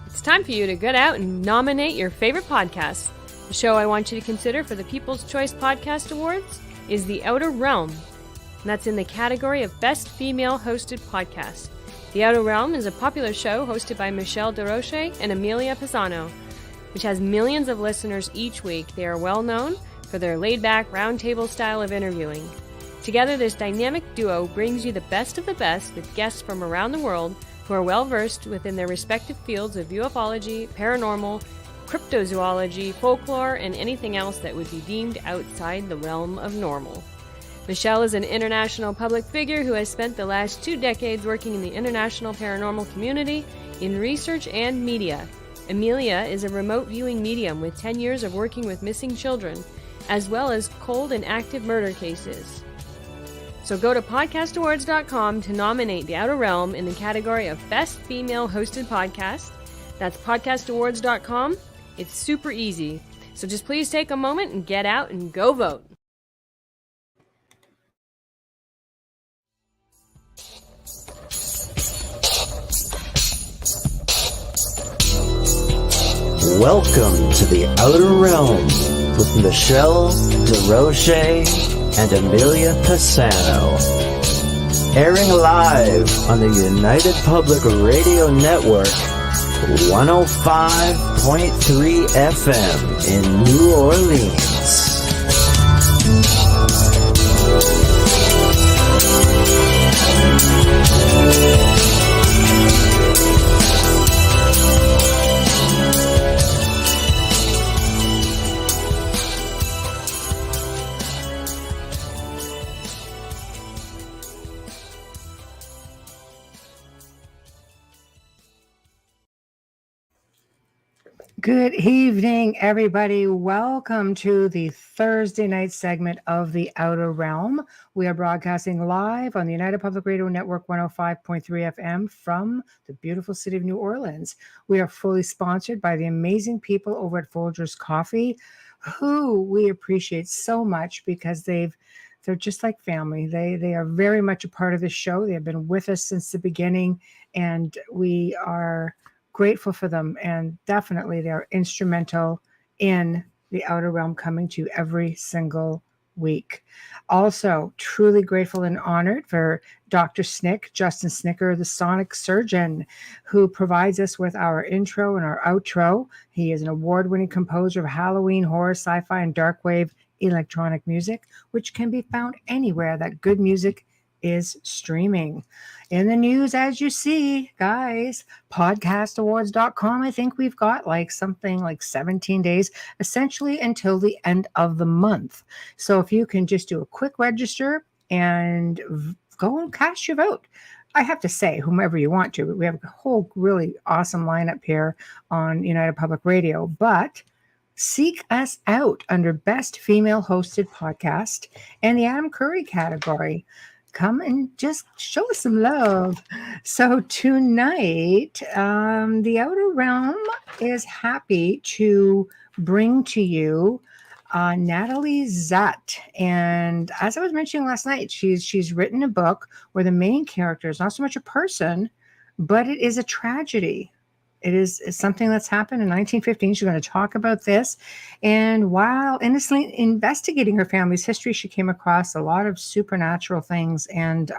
It's time for you to get out and nominate your favorite podcast. The show I want you to consider for the People's Choice Podcast Awards is The Outer Realm, and that's in the category of Best Female Hosted Podcast. The Outer Realm is a popular show hosted by Michelle DeRoche and Amelia Pisano, which has millions of listeners each week. They are well known for their laid-back, roundtable style of interviewing. Together, this dynamic duo brings you the best of the best with guests from around the world who are well-versed within their respective fields of ufology, paranormal, cryptozoology, folklore, and anything else that would be deemed outside the realm of normal. Michelle is an international public figure who has spent the last 2 decades working in the international paranormal community in research and media. Amelia is a remote viewing medium with 10 years of working with missing children, as well as cold and active murder cases. So go to podcastawards.com to nominate The Outer Realm in the category of Best Female Hosted Podcast. That's podcastawards.com. It's super easy. So just please take a moment and get out and go vote. Welcome to The Outer Realm with Michelle DeRoche and Amelia Pisano. Airing live on the United Public Radio Network, 105.3 FM in New Orleans. Good evening, everybody. Welcome to the Thursday night segment of The Outer Realm. We are broadcasting live on the United Public Radio Network 105.3 FM from the beautiful city of New Orleans. We are fully sponsored by the amazing people over at Folgers Coffee, who we appreciate so much because they're just like family. They are very much a part of the show. They have been with us since the beginning, and we are grateful for them, and definitely they're instrumental in The Outer Realm coming to you every single week. Also, truly grateful and honored for Dr. Snick, Justin Snicker, the sonic surgeon, who provides us with our intro and our outro. He is an award-winning composer of Halloween, horror, sci-fi, and dark wave electronic music, which can be found anywhere that good music is streaming. In the news, as you see, guys, podcastawards.com, I think we've got something like 17 days, essentially until the end of the month. So if you can just do a quick register and go and cast your vote. I have to say, whomever you want to, we have a whole really awesome lineup here on United Public Radio, but seek us out under Best Female Hosted Podcast and the Adam Curry category. Come and just show us some love. So tonight, The Outer Realm is happy to bring to you Natalie Zett. And as I was mentioning last night, she's written a book where the main character is not so much a person, but it is a tragedy. It's something that's happened in 1915. She's going to talk about this. And while innocently investigating her family's history, she came across a lot of supernatural things. And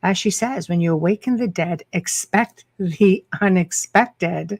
as she says, when you awaken the dead, expect the unexpected.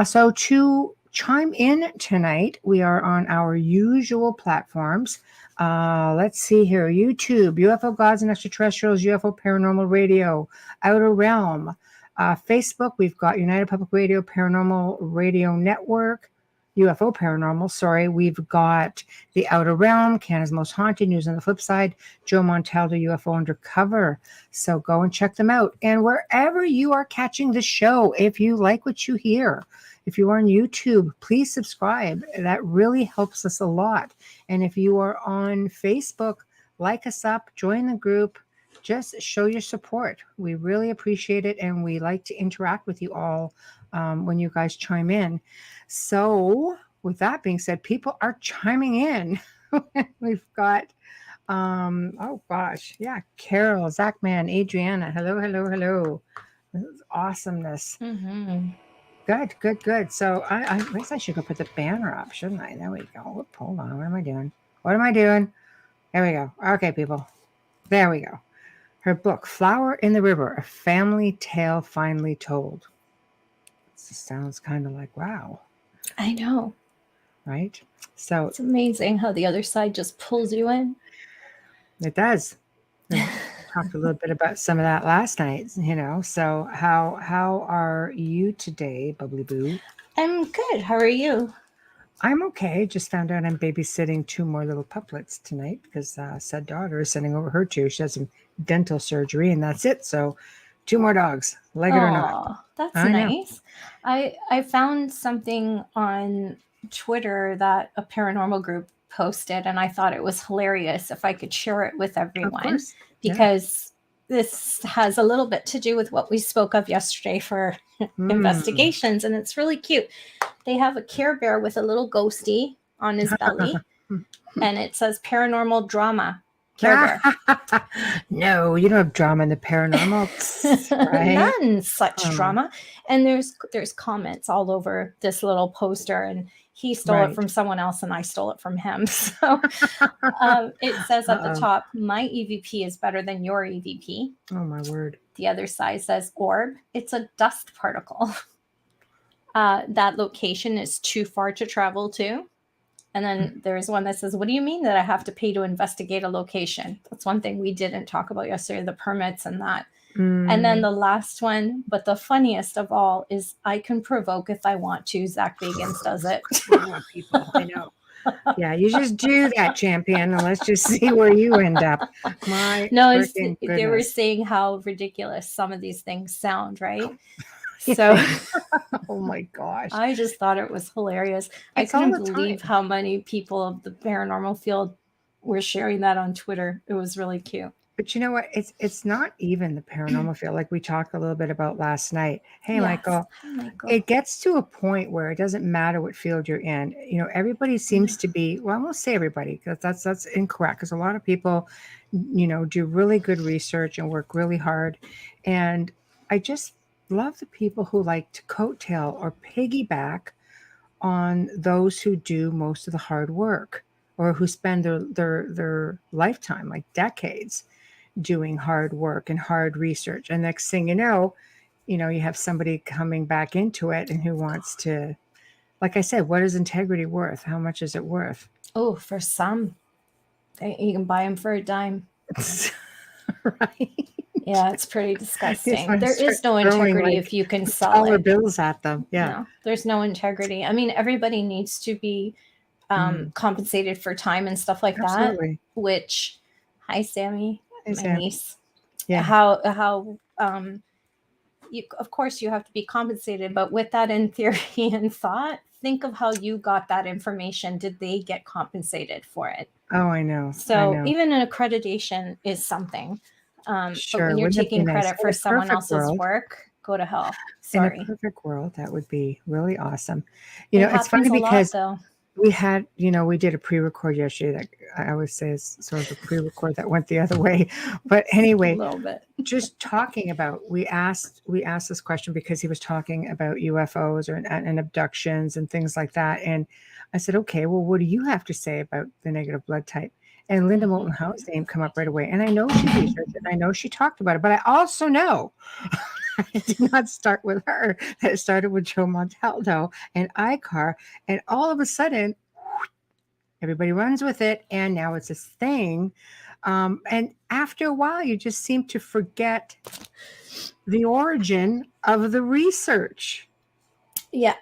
So to chime in tonight, we are on our usual platforms. Let's see here. YouTube, UFO Gods and Extraterrestrials, UFO Paranormal Radio, Outer Realm. Facebook, we've got United Public Radio, Paranormal Radio Network, UFO Paranormal, sorry. We've got The Outer Realm, Canada's Most Haunted, News on the Flip Side, Joe Montaldo, UFO Undercover. So go and check them out. And wherever you are catching the show, if you like what you hear, if you are on YouTube, please subscribe. That really helps us a lot. And if you are on Facebook, like us up, join the group. Just show your support. We really appreciate it, and we like to interact with you all when you guys chime in. So with that being said, people are chiming in. We've got Oh gosh, yeah. Carol, Zachman, Adriana. Hello, hello, hello. This is awesomeness. Mm-hmm. Good. So I guess I should go put the banner up, shouldn't I? There we go. Whoop, hold on. What am I doing? There we go. Okay, people. There we go. Her book, Flower in the River, A Family Tale Finally Told. This sounds kind of like, wow. I know. Right? So It's amazing how the other side just pulls you in. it does. We talked a little bit about some of that last night, So how are you today, Bubbly Boo? I'm good. How are you? I'm okay. Just found out I'm babysitting 2 more little puplets tonight because said daughter is sending over her 2. She has some dental surgery and that's it. So 2 more dogs, like it or not. Aw, that's I know. nice. I found something on Twitter that a paranormal group posted, and I thought it was hilarious if I could share it with Of everyone, course. Yeah. because this has a little bit to do with what we spoke of yesterday for investigations, and it's really cute. They have a Care Bear with a little ghosty on his belly, and it says paranormal drama Care Bear. No, you don't have drama in the paranormal, right? None such drama. And there's comments all over this little poster, and he stole it from someone else and I stole it from him. So it says at the top, my EVP is better than your EVP. Oh my word. The other side says orb. It's a dust particle. That location is too far to travel to. And then there's one that says, what do you mean that I have to pay to investigate a location? That's one thing we didn't talk about yesterday, the permits and that. And then the last one, but the funniest of all, is I can provoke if I want to. Zach Bagans does it. People, I know. Yeah, you just do that, champion, and let's just see where you end up. They were saying how ridiculous some of these things sound, right? So, oh my gosh. I just thought it was hilarious. I couldn't believe how many people of the paranormal field were sharing that on Twitter. It was really cute. But you know what? It's not even the paranormal field, like we talked a little bit about last night. Hey, yes. Michael, it gets to a point where it doesn't matter what field you're in. Everybody seems to be, well, I won't say everybody, because that's incorrect, because a lot of people, do really good research and work really hard. And I just love the people who like to coattail or piggyback on those who do most of the hard work, or who spend their lifetime, like decades, doing hard work and hard research. And next thing you know, you have somebody coming back into it and who wants to, like I said, what is integrity worth? How much is it worth? Oh, for some, you can buy them for a dime. Right. Yeah, it's pretty disgusting. There is no integrity if you can sell dollar bills at them. Yeah. No, there's no integrity. I mean, everybody needs to be compensated for time and stuff like that. Which, hi, Sammy, my niece. Yeah. How you, of course, you have to be compensated, but with that in theory and thought, think of how you got that information. Did they get compensated for it? Oh, I know. So even an accreditation is something. Sure. But when you're taking credit for someone else's work, go to hell. Sorry. In a perfect world, that would be really awesome. It's funny because we had, we did a pre-record yesterday that I always say is sort of a pre-record that went the other way. But anyway, a little bit. Just talking about, we asked this question because he was talking about UFOs and abductions and things like that. And I said, okay, well, what do you have to say about the negative blood type? And Linda Moulton Howe's name come up right away. And I know she researched it. I know she talked about it. But I also know it did not start with her. It started with Joe Montaldo and Icar. And all of a sudden, everybody runs with it. And now it's this thing. And after a while, you just seem to forget the origin of the research. Yeah.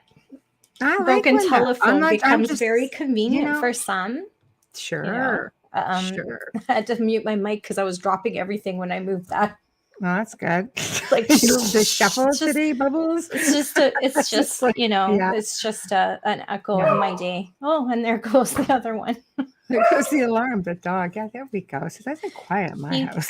Broken telephone becomes very convenient for some. Sure. Sure. I had to mute my mic because I was dropping everything when I moved that. Oh, that's good. Like the shuffle today, Bubbles. It's just like, it's just an echo of my day. Oh, and there goes the other one. There goes the alarm. The dog. Yeah, there we go. So that's quiet at my house.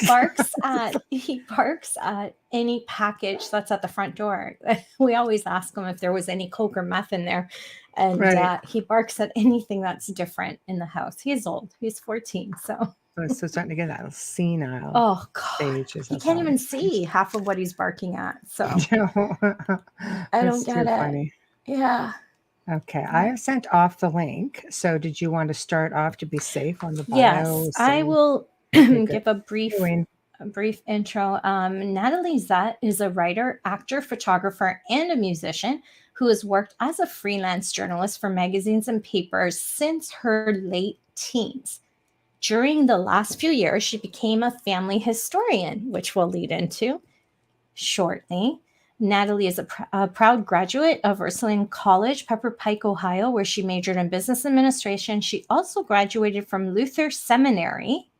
He barks at any package that's at the front door. We always ask him if there was any coke or meth in there. And he barks at anything that's different in the house. He's old. He's 14. So So starting to get that senile Oh God, stage. he can't even see half of what he's barking at. So I don't get it. Funny. Yeah. Okay, I have sent off the link. So did you want to start off to be safe on the bio? Yes, I will give a brief intro. Natalie Zett is a writer, actor, photographer, and a musician who has worked as a freelance journalist for magazines and papers since her late teens. During the last few years, she became a family historian, which we'll lead into shortly. Natalie is a proud graduate of Ursuline College, Pike, Ohio, where she majored in business administration. She also graduated from Luther Seminary,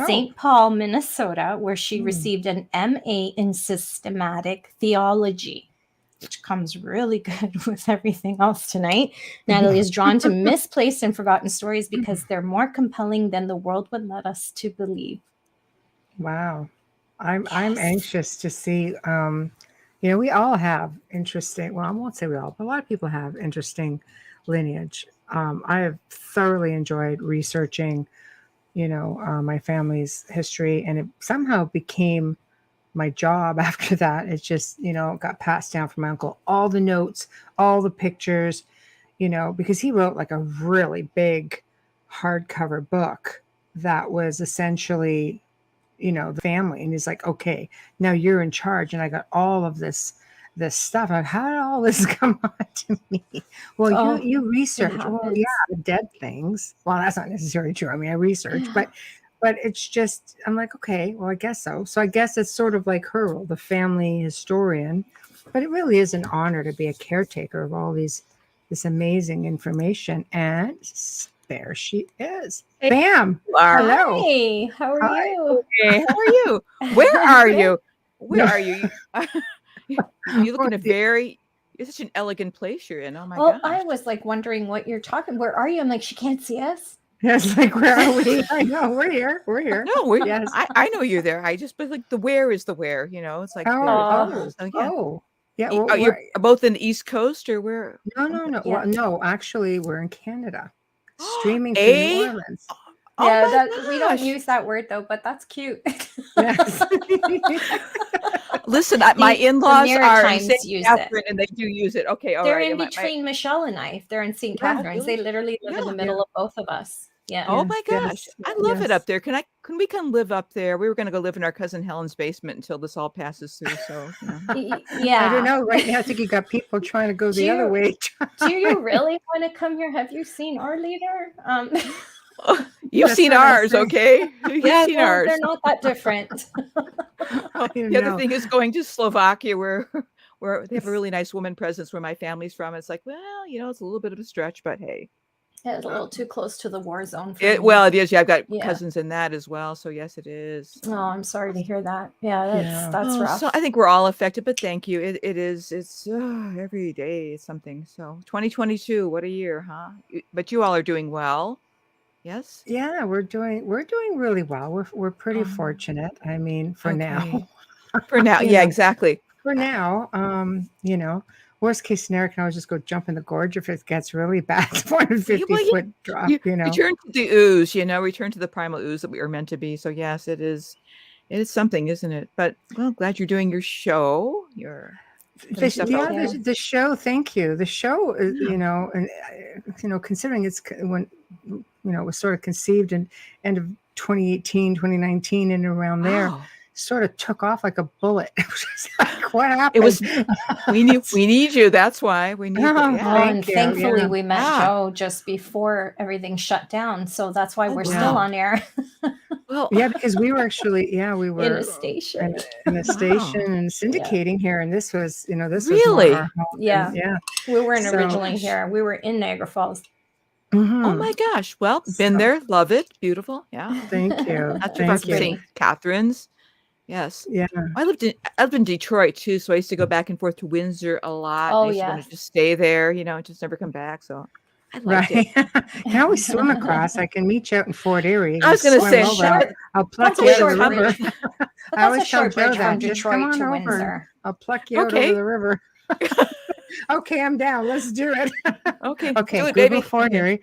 St. Paul, Minnesota, where she received an MA in Systematic Theology, which comes really good with everything else tonight. Natalie is drawn to misplaced and forgotten stories because they're more compelling than the world would let us to believe. Wow. I'm anxious to see, we all have interesting, well, I won't say we all, but a lot of people have interesting lineage. I have thoroughly enjoyed researching, my family's history, and it somehow became my job after that. It just, got passed down from my uncle, all the notes, all the pictures, because he wrote like a really big hardcover book that was essentially, the family. And he's like, okay, now you're in charge. And I got all of this stuff. Like, how did all this come on to me? Well, you research. Well, yeah, dead things. Well, that's not necessarily true. I mean, I research, but it's just, I'm like, okay, well, I guess so. So I guess it's sort of like her role, the family historian. But it really is an honor to be a caretaker of all this amazing information. And there she is. Hey, Bam. Hello. Hey, how are you? Hey, how are you? Where are you? Where are you? You look in you're such an elegant place you're in. Oh my gosh. I was like wondering what you're talking. Where are you? I'm like, she can't see us. Yes, like, where are we? I know, we're here. No, yes. I know you're there. But like the where is the where, it's like, yeah. Well, you're both in the East Coast or where? No. Yeah. Well, no, actually we're in Canada. Streaming from New Orleans. We don't use that word though, but that's cute. Yes. Listen, my in-laws are in St. use Catherine, it. And they do use it. Okay, all they're right. in between Michelle and I. They're in St. Catharines. They literally live in the middle of both of us. Yeah. Oh my gosh, I love it up there. Can we come live up there? We were going to go live in our cousin Helen's basement until this all passes through. So yeah, I don't know. Right now, I think you got people trying to go the other way. Do you really want to come here? Have you seen our leader? You've seen ours, okay? You've seen ours. They're not that different. The other thing is going to Slovakia, where they have a really nice woman presence where my family's from. It's like, well, it's a little bit of a stretch, but hey. It's a little too close to the war zone. It is. Yeah, I've got cousins in that as well. So yes, it is. Oh, I'm sorry to hear that. Yeah, that's rough. So I think we're all affected, but thank you. It is. It's every day is something. So 2022, what a year, huh? But you all are doing well. Yes. Yeah, we're doing really well. We're pretty fortunate. I mean, for now. For now, yeah, exactly. For now, worst case scenario, can always just go jump in the gorge if it gets really bad. It's 450-foot drop. Return to the ooze. Return to the primal ooze that we are meant to be. So yes, it is. It is something, isn't it? But glad you're doing your show. The show. Thank you. The show is, and considering it's when. It was sort of conceived in end of 2018, 2019, and around there, sort of took off like a bullet. It was just like, what happened? It was, we need you. That's why we need you. Yeah. And thankfully we met Joe just before everything shut down. So that's why we're still on air. Well, yeah, because we were actually, we were in a station, and syndicating here. And this was, this really, was yeah. We weren't originally here. We were in Niagara Falls. Mm-hmm. Oh my gosh. Well, been there. Love it. Beautiful. Yeah. Thank you. That's St. Catharines. Yes. Yeah. I lived in Detroit too. So I used to go back and forth to Windsor a lot. Oh, I used to want to just stay there, just never come back. So I liked it. Now we swim across. I can meet you out in Fort Erie. I was going to say, I'll pluck you out of the river. I always tell Joe that. Just come on over. Windsor. I'll pluck you out over the river. Okay, I'm down. Let's do it. Okay, Okay, do it, Google baby. for Okay. Erie.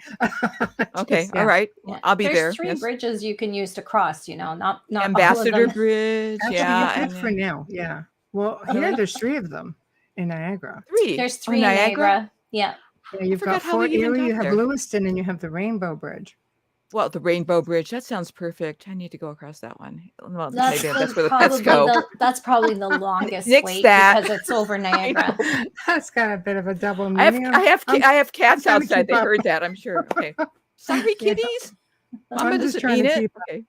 Okay, Just, all yeah. right. Yeah. I'll be There's there. 3 Yes. bridges you can use to cross, not all of Ambassador them. Bridge. Actually, Yeah. you And have for now. Yeah. Well, here Really? there's 3 of them in Niagara. 3. There's Oh, 3 in Niagara. Yeah. Yeah, I you've got forgot how we Fort even Erie, you got have there. Lewiston, and you have the Rainbow Bridge. Well, the Rainbow Bridge. That sounds perfect. I need to go across that one. Well, That's maybe that's where the pets go. That's probably the longest Nix wait that. because it's over Niagara. That's got a bit of a double I have meaning. I have cats trying to outside. keep They up. heard that, I'm sure. Okay. Sorry, Yeah. kitties. I'm Mama just doesn't trying mean to it. keep Okay.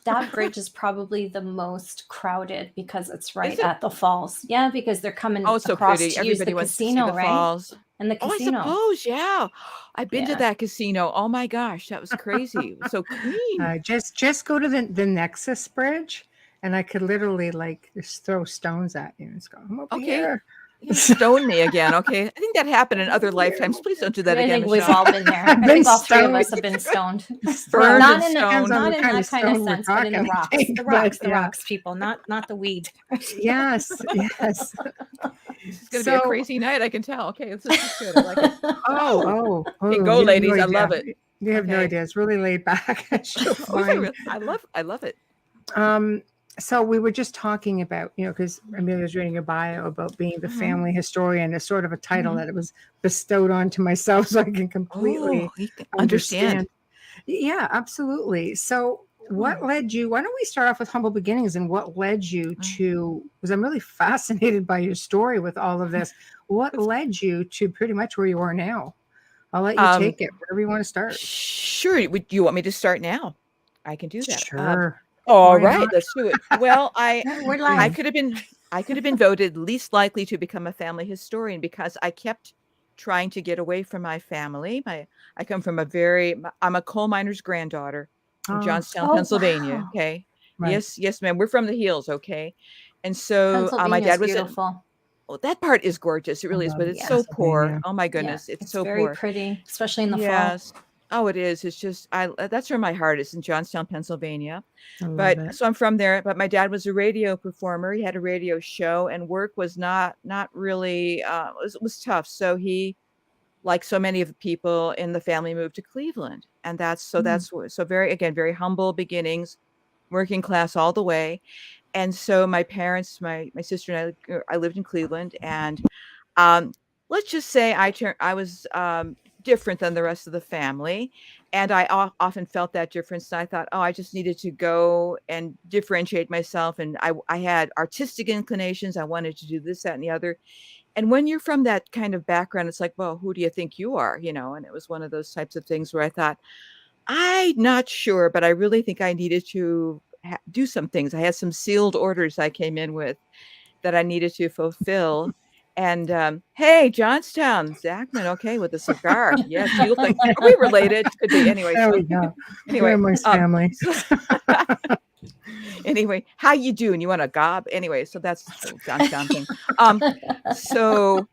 That bridge is probably the most crowded because it's right it? at the falls. Yeah, because they're coming Oh, it's so across pretty. to use Everybody the wants to see casino, the right? falls. And the Oh, I casino. suppose, yeah. I've been to Yeah. that casino. Oh my gosh, that was crazy. It was so clean. Just go to the Nexus Bridge, and I could literally just throw stones at you and just go, I'm over Okay. here. You stone me again, okay? I think that happened in other lifetimes. Please don't do that I again, think we've Michelle. all been there. I've I been think all 3 of stoned. us have been stoned. Burned not and in stoned. Depends on not the in kind that of kind of stone we're sense, but in the talking, I rocks. think, The rocks, but, yeah. people, not the weed. Yes, yes. This is going to be a crazy night, I can tell. Okay, this is good. I like it. Oh, Okay, oh, go, you have ladies. no I love idea. it. You have no Okay. idea. It's really laid back. You'll Oh, is it find. really? I love it. So we were just talking about, because Amelia was reading a bio about being the family historian, as sort of a title that it was bestowed onto myself, so I can completely Oh, you can understand. Yeah, absolutely. So what led you? Why don't we start off with humble beginnings and what led you to? Because I'm really fascinated by your story with all of this. What led you to pretty much where you are now? I'll let you take it wherever you want to start. Sure. Would you want me to start now? I can do that. Sure. All Why right, not? let's do it. Well, We're I live. could have been voted least likely to become a family historian because I kept trying to get away from my family. I come from I'm a coal miner's granddaughter from Johnstown, Oh, Pennsylvania. wow. Okay. Right. Yes, ma'am. We're from the hills. Okay. And so my Pennsylvania's dad was beautiful. well, that part is gorgeous. It really is, love but it's so poor. Pennsylvania. Oh my Yeah, goodness. It's so very poor. pretty, especially in the fall. Yes. Oh, it is. It's just that's where my heart is, in Johnstown, Pennsylvania. I love But it. so I'm from there. But my dad was a radio performer. He had a radio show, and work was not really. It was tough. So he, like so many of the people in the family, moved to Cleveland, and that's very humble beginnings, working class all the way. And so my parents, my sister and I lived in Cleveland, and let's just say I was different than the rest of the family, and I often felt that difference. And I thought, oh, I just needed to go and differentiate myself. And I had artistic inclinations. I wanted to do this, that, and the other. And when you're from that kind of background, it's like, well, who do you think you are? And it was one of those types of things where I thought, I'm not sure, but I really think I needed to do some things. I had some sealed orders I came in with that I needed to fulfill. And hey, Johnstown, Zachman, okay, with a cigar. Yes, you look like, are we related? Could be. Anyway, There so we go. anyway, Amongst family. anyway, how you doing? You want a gob? Anyway, so that's the Johnstown thing. So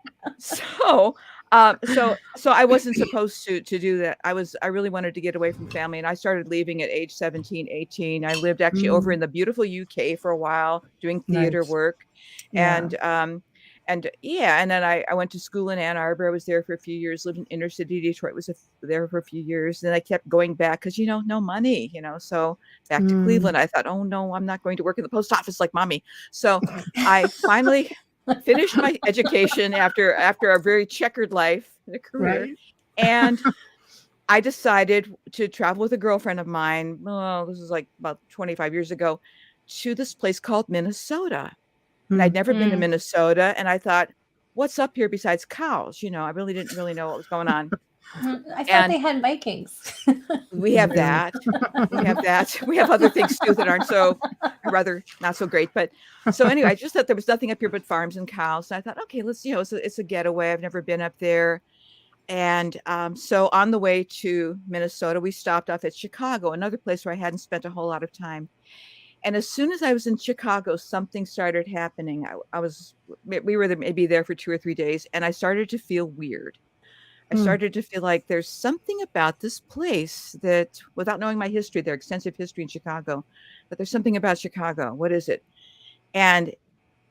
I wasn't supposed to do that. I really wanted to get away from family, and I started leaving at age 17, 18. I lived actually over in the beautiful UK for a while doing theater Nice. work. Yeah. And then I went to school in Ann Arbor. I was there for a few years, lived in inner city Detroit, was there for a few years. Then I kept going back because, no money, so back to Cleveland. I thought, oh no, I'm not going to work in the post office like mommy. So I finally finished my education after a very checkered life and a career. Right. And I decided to travel with a girlfriend of mine. Oh, this was like about 25 years ago, to this place called Minnesota. And I'd never been to Minnesota. And I thought, what's up here besides cows? I really didn't know what was going on. I thought they had Vikings. We have that. We have that. We have other things too that aren't rather not so great. But so anyway, I just thought there was nothing up here but farms and cows. And I thought, okay, let's, it's a getaway. I've never been up there. And so on the way to Minnesota, we stopped off at Chicago, another place where I hadn't spent a whole lot of time. And as soon as I was in Chicago, something started happening. We were maybe there for 2 or 3 days, and I started to feel weird. I started to feel like there's something about this place that, without knowing my history, their extensive history in Chicago, but there's something about Chicago. What is it? And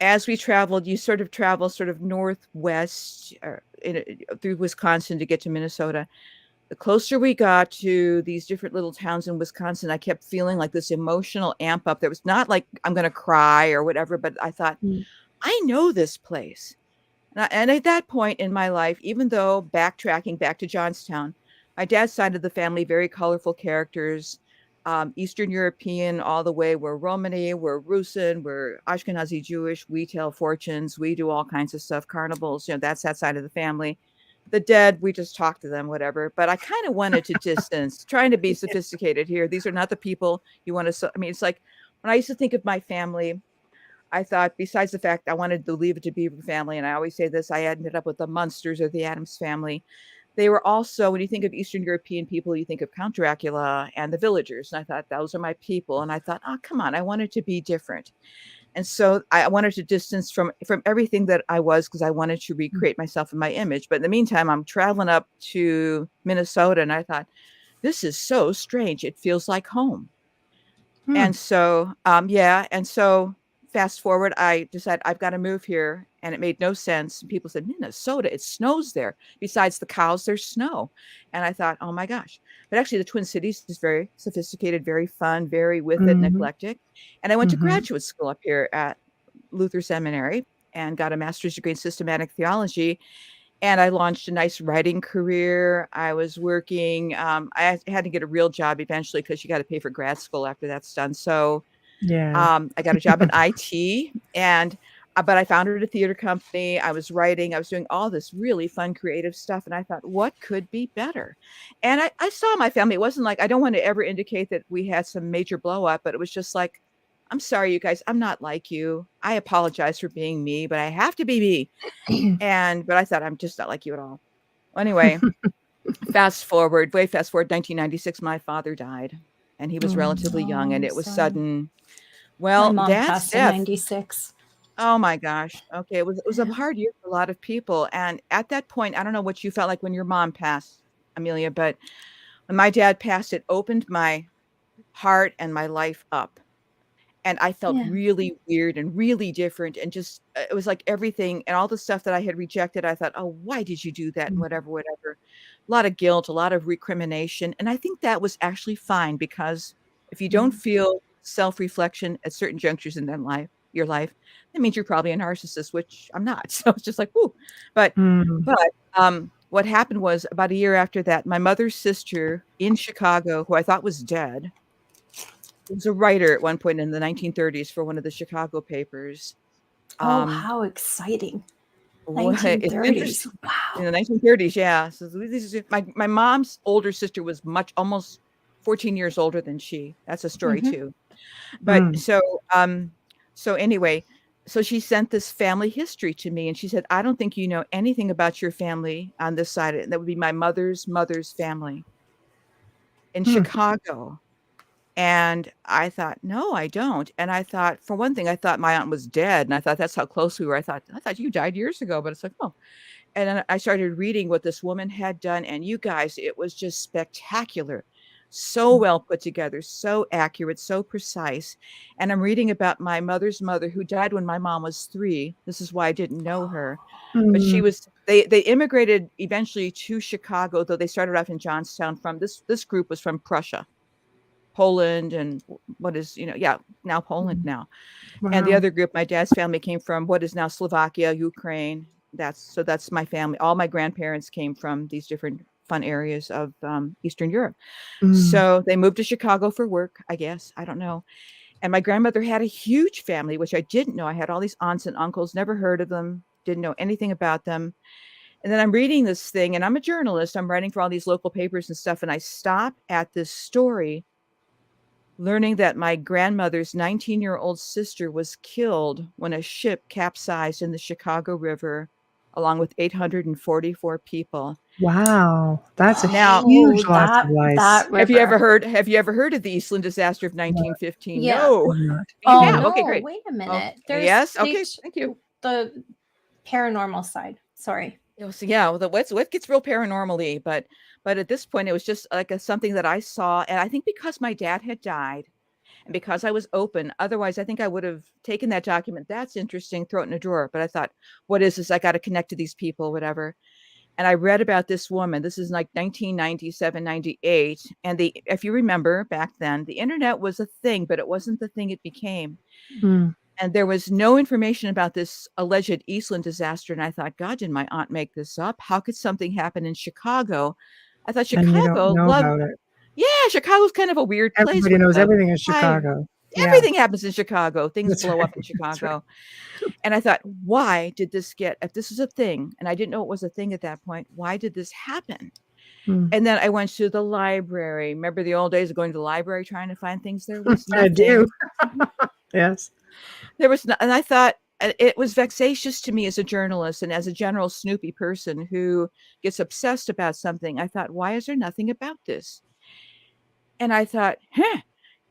as we traveled, you sort of travel sort of northwest through Wisconsin to get to Minnesota. The closer we got to these different little towns in Wisconsin, I kept feeling like this emotional amp up. There was not like I'm going to cry or whatever, but I thought, I know this place. And at that point in my life, even though backtracking back to Johnstown, my dad's side of the family, very colorful characters, Eastern European all the way. We're Romani, we're Rusin, we're Ashkenazi Jewish. We tell fortunes. We do all kinds of stuff, carnivals. That's that side of the family. The dead, we just talk to them, whatever. But I kind of wanted to distance, trying to be sophisticated here. These are not the people you want to. I mean, it's like when I used to think of my family, I thought, besides the fact I wanted to leave it to Beaver family, and I always say this, I ended up with the Munsters or the Addams family. They were also, when you think of Eastern European people, you think of Count Dracula and the villagers. And I thought, those are my people. And I thought, oh, come on, I wanted to be different. And so I wanted to distance from everything that I was, because I wanted to recreate myself in my image. But in the meantime, I'm traveling up to Minnesota, and I thought, this is so strange. It feels like home. And so, and so fast forward, I decided I've got to move here, and it made no sense. People said, Minnesota, it snows there. Besides the cows, there's snow. And I thought, oh my gosh. But actually the Twin Cities is very sophisticated, very fun, very with it and eclectic. And I went to graduate school up here at Luther Seminary and got a master's degree in systematic theology. And I launched a nice writing career. I was working. I had to get a real job eventually, because you got to pay for grad school after that's done. So I got a job in IT, but I founded a theater company. I was writing. I was doing all this really fun, creative stuff. And I thought, what could be better? And I saw my family. It wasn't like, I don't want to ever indicate that we had some major blow up, but it was just like, I'm sorry, you guys, I'm not like you. I apologize for being me, but I have to be me. But I thought, I'm just not like you at all. Anyway, fast forward, 1996, my father died, and he was relatively young, and it was sudden. Well, my mom that's passed in 96. Oh my gosh. Okay. It was a hard year for a lot of people. And at that point, I don't know what you felt like when your mom passed, Amelia, but when my dad passed, it opened my heart and my life up. And I felt really weird and really different. And just, it was like everything and all the stuff that I had rejected. I thought, oh, why did you do that? And whatever. A lot of guilt, a lot of recrimination. And I think that was actually fine, because if you don't feel self-reflection at certain junctures in your life, that means you're probably a narcissist, which I'm not. So it's just like, whoo. But what happened was, about a year after that, my mother's sister in Chicago, who I thought was dead, was a writer at one point in the 1930s for one of the Chicago papers. How exciting. 1930s. Wow. In the 1930s, yeah. So my mom's older sister was almost 14 years older than she. That's a story too. But so anyway, so she sent this family history to me, and she said, I don't think you know anything about your family on this side. And that would be my mother's family in Chicago. And I thought, no, I don't. And I thought, for one thing, I thought my aunt was dead. And I thought, that's how close we were. I thought you died years ago, but it's like, oh. And then I started reading what this woman had done. And you guys, it was just spectacular. So well put together, so accurate, so precise. And I'm reading about my mother's mother, who died when my mom was 3. This is why I didn't know her. But they immigrated eventually to Chicago, though they started off in Johnstown. From this group was from Prussia, Poland, and now Poland now. Wow. And the other group, my dad's family, came from what is now Slovakia, Ukraine. That's my family. All my grandparents came from these different fun areas of Eastern Europe. So they moved to Chicago for work, I guess. I don't know. And my grandmother had a huge family, which I didn't know. I had all these aunts and uncles, never heard of them, didn't know anything about them. And then I'm reading this thing, and I'm a journalist. I'm writing for all these local papers and stuff. And I stop at this story, learning that my grandmother's 19-year-old sister was killed when a ship capsized in the Chicago River, along with 844 people. Wow, that's a huge loss of life. Have you ever heard of the Eastland Disaster of 1915? Yeah. No. No. Okay, great. Wait a minute. Yes. Okay. Thank you. The paranormal side. Sorry. So what gets real paranormal-y, but at this point it was just like something that I saw, and I think because my dad had died, And because I was open, otherwise I think I would have taken that document. That's interesting, throw it in a drawer. But I thought, what is this? I got to connect to these people, whatever. And I read about this woman. This is like 1997, 98. And if you remember back then, the internet was a thing, but it wasn't the thing it became. Mm. And there was no information about this alleged Eastland disaster. And I thought, God, did my aunt make this up? How could something happen in Chicago? I thought And you don't Chicago know loved, about it. yeah, Chicago's kind of a weird place. Everybody with knows the everything in high- Chicago. Yeah. Everything happens in Chicago. Things That's blow up right. in That's Chicago. And I thought, why did this if this is a thing, and I didn't know it was a thing at that point, why did this happen? Mm. And then I went to the library. Remember the old days of going to the library trying to find things? There was I nothing. do. Yes. There was and I thought it was vexatious to me as a journalist and as a general snoopy person who gets obsessed about something. I thought, why is there nothing about this? And I thought,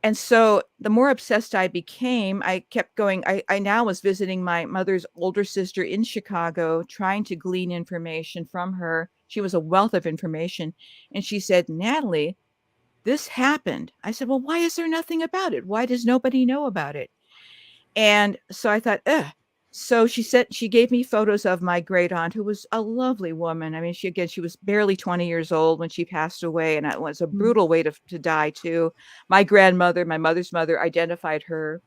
And so the more obsessed I became, I kept going. I now was visiting my mother's older sister in Chicago, trying to glean information from her. She was a wealth of information. And she said, Natalie, this happened. I said, well, why is there nothing about it? Why does nobody know about it? And so I thought, ugh. So she gave me photos of my great aunt, who was a lovely woman. I mean, she was barely 20 years old when she passed away, and it was a brutal way to die too. My grandmother, my mother's mother, identified her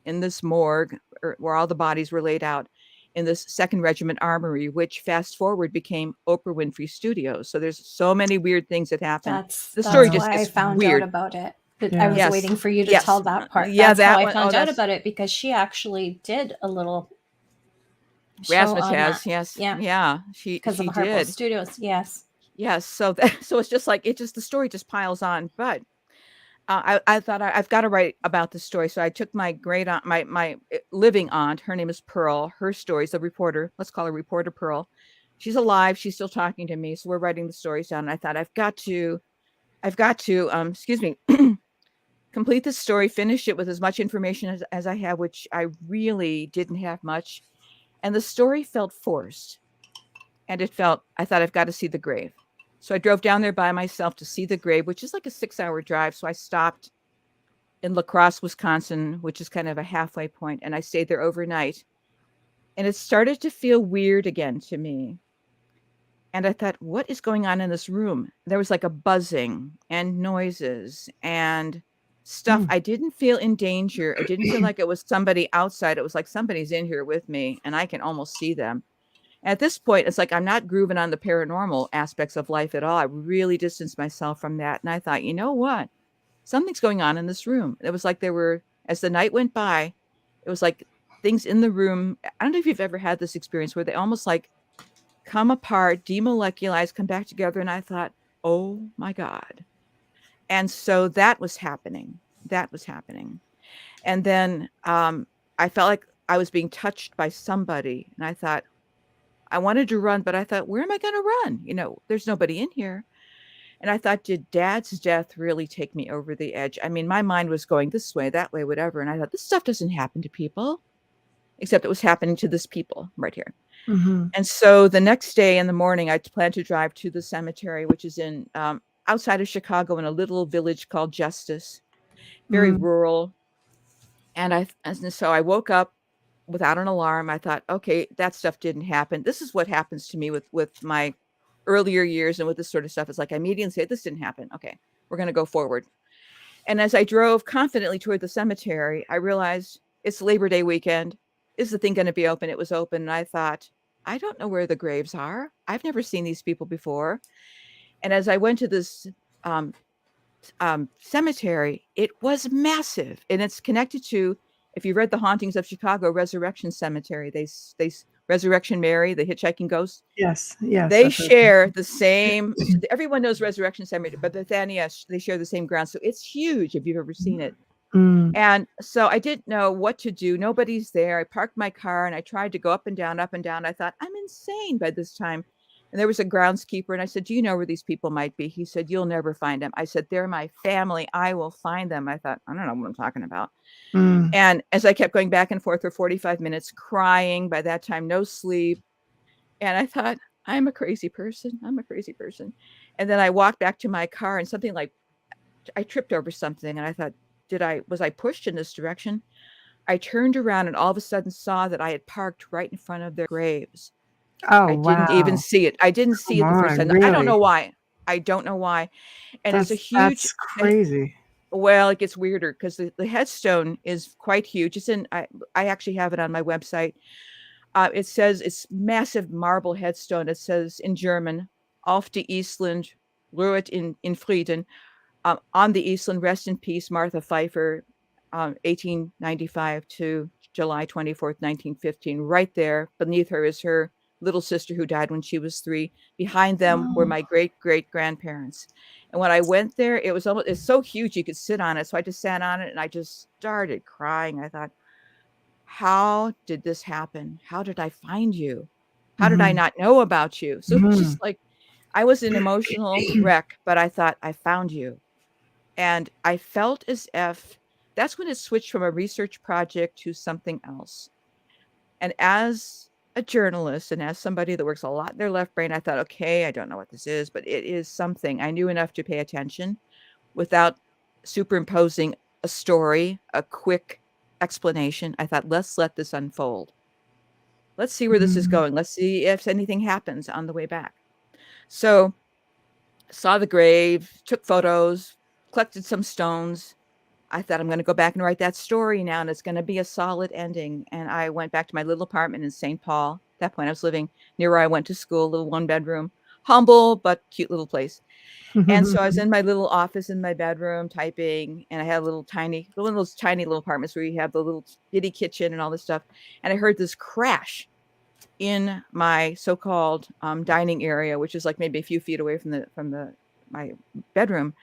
in this morgue where all the bodies were laid out in this 2nd Regiment Armory, which fast forward became Oprah Winfrey Studios. So there's so many weird things that happened. That's story why I found weird. out about it. Yeah. I was Yes. waiting for you to Yes. tell that part. Yeah, That's how that I one- found oh, out that's- about it, because she actually did a little show on Razzmatazz, that. yes. Yeah. Yeah. She Because of did. Harpo Studios. Yes. Yes. So it's just like, the story just piles on. But I thought I've got to write about the story. So I took my great aunt, my living aunt, her name is Pearl, her stories, the reporter, let's call her Reporter Pearl. She's alive. She's still talking to me. So we're writing the stories down. And I thought I've got to, complete this story, finish it with as much information as I have, which I really didn't have much. And the story felt forced. And I thought, I've got to see the grave. So I drove down there by myself to see the grave, which is like a 6-hour drive. So I stopped in La Crosse, Wisconsin, which is kind of a halfway point, and I stayed there overnight. And it started to feel weird again to me. And I thought, what is going on in this room? There was like a buzzing and noises and stuff. I didn't feel in danger. I didn't feel like it was somebody outside. It was like somebody's in here with me and I can almost see them. At this point, it's like I'm not grooving on the paranormal aspects of life at all. I really distanced myself from that. And I thought, you know what? Something's going on in this room. It was like as the night went by, it was like things in the room. I don't know if you've ever had this experience where they almost like come apart, demolecularize, come back together. And I thought, oh my God. And so that was happening. And then I felt like I was being touched by somebody. And I thought, I wanted to run, but I thought, where am I going to run? There's nobody in here. And I thought, did Dad's death really take me over the edge? I mean, my mind was going this way, that way, whatever. And I thought, this stuff doesn't happen to people, except it was happening to this people right here. Mm-hmm. And so the next day in the morning, I planned to drive to the cemetery, which is in outside of Chicago in a little village called Justice, very rural. And so I woke up without an alarm. I thought, okay, that stuff didn't happen. This is what happens to me with my earlier years and with this sort of stuff. It's like I immediately say, this didn't happen. Okay, we're going to go forward. And as I drove confidently toward the cemetery, I realized it's Labor Day weekend. Is the thing going to be open? It was open. And I thought, I don't know where the graves are. I've never seen these people before. And as I went to this cemetery, it was massive. And it's connected to, if you read The Hauntings of Chicago, Resurrection Cemetery, they Resurrection Mary, the hitchhiking ghost. Yes. They share the same, everyone knows Resurrection Cemetery, but Bethania, they share the same ground. So it's huge if you've ever seen it. And so I didn't know what to do. Nobody's there. I parked my car and I tried to go up and down, up and down. I thought, I'm insane by this time. And there was a groundskeeper and I said, do you know where these people might be? He said, you'll never find them. I said, they're my family. I will find them. I thought, I don't know what I'm talking about. And as I kept going back and forth for 45 minutes, crying, by that time, no sleep. And I thought, I'm a crazy person. And then I walked back to my car and something like, I tripped over something. And I thought, was I pushed in this direction? I turned around and all of a sudden saw that I had parked right in front of their graves. Oh, I didn't even wow. see it. I didn't see it Come the first on, time. I don't know really? why. I don't know why. And it's a huge, That's crazy. well, it gets weirder because the headstone is quite huge. I actually have it on my website. It says, it's massive marble headstone. It says in German, auf die Eastland, ruhet in Frieden. On the Eastland, rest in peace, Martha Pfeiffer, 1895 to July 24th, 1915. Right there beneath her is her little sister who died when she was 3. Behind them were Oh. my great-great-grandparents. And when I went there, it's so huge you could sit on it. So I just sat on it and I just started crying. I thought, how did this happen? How did I find you? How did I not know about you? So it's just like, I was an emotional wreck, but I thought, I found you. And I felt as if that's when it switched from a research project to something else. And as a journalist and as somebody that works a lot in their left brain, I thought, okay, I don't know what this is, but it is something. I knew enough to pay attention without superimposing a story, a quick explanation. I thought, let's let this unfold. Let's see where this is going. Let's see if anything happens on the way back. So saw the grave, took photos, collected some stones. I thought, I'm going to go back and write that story now, and it's going to be a solid ending. And I went back to my little apartment in St. Paul. At that point, I was living near where I went to school, a little 1-bedroom, humble but cute little place. And so I was in my little office in my bedroom typing, and I had one of those tiny little apartments where you have the little bitty kitchen and all this stuff. And I heard this crash in my so-called dining area, which is like maybe a few feet away from my bedroom.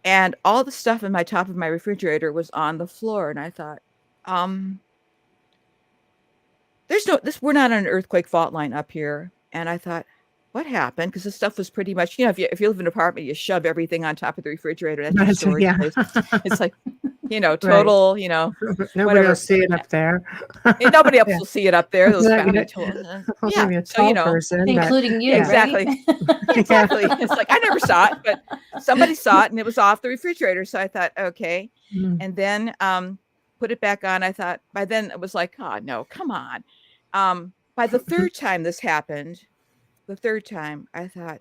And all the stuff in my top of my refrigerator was on the floor. And I thought, we're not on an earthquake fault line up here. And I thought, what happened? Because the stuff was pretty much, if you live in an apartment, you shove everything on top of the refrigerator. That's your storage place. It's like, total, Nobody will see it up there. Nobody else will see it up there. Those bounty tools. Maybe a tall person, including you, exactly. Right? Exactly. It's like, I never saw it, but somebody saw it and it was off the refrigerator. So I thought, okay. And then put it back on. I thought, by then it was like, oh no, come on. By the third time this happened, I thought,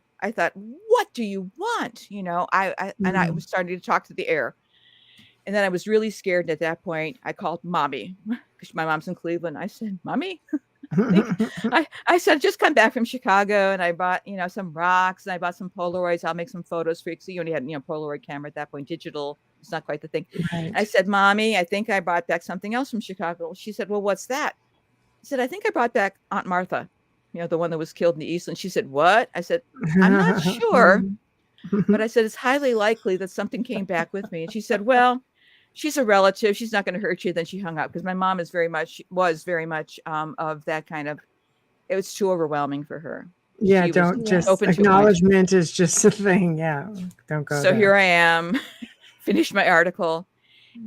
what do you want? And I was starting to talk to the air. And then I was really scared. And at that point, I called Mommy, because my mom's in Cleveland. I said, Mommy, I said, just come back from Chicago. And I bought, some rocks, and I bought some Polaroids. I'll make some photos for you. So you only had, Polaroid camera at that point. Digital, it's not quite the thing. Right. I said, Mommy, I think I brought back something else from Chicago. She said, well, what's that? I said, I think I brought back Aunt Martha, the one that was killed in the Eastland. She said, what? I said, I'm not sure. But I said, it's highly likely that something came back with me. And she said, well, she's a relative. She's not going to hurt you. Then she hung up, because my mom was very much of that kind of, it was too overwhelming for her. Yeah, She don't was just open to acknowledgement is just a thing. Yeah, don't go So there. here I am, finished my article,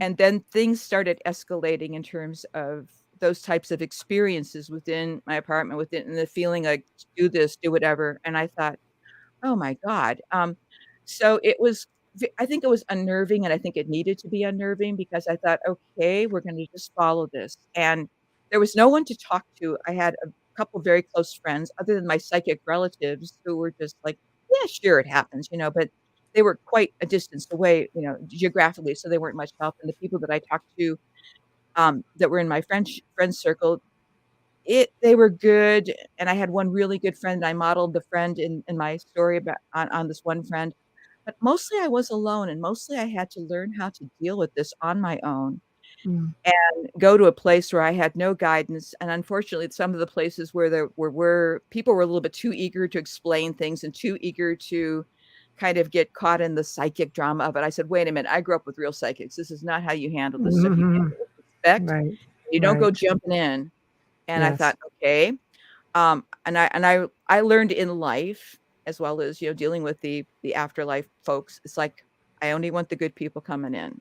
and then things started escalating in terms of those types of experiences within my apartment, and the feeling like, do this, do whatever. And I thought, oh my God. So I think it was unnerving, and I think it needed to be unnerving, because I thought, okay, we're going to just follow this. And there was no one to talk to. I had a couple very close friends, other than my psychic relatives, who were just like, yeah, sure, it happens, but they were quite a distance away, geographically, so they weren't much help. And the people that I talked to that were in my friends circle, they were good. And I had one really good friend, and I modeled the friend in my story about on this one friend. But mostly I was alone, and mostly I had to learn how to deal with this on my own and go to a place where I had no guidance. And unfortunately, some of the places where there were people were a little bit too eager to explain things and too eager to kind of get caught in the psychic drama of it. I said, wait a minute, I grew up with real psychics. This is not how you handle this stuff. You handle it with respect. Right. You don't go jumping in. And I Yes. thought, okay. And I learned in life, as well as, dealing with the afterlife folks. It's like, I only want the good people coming in.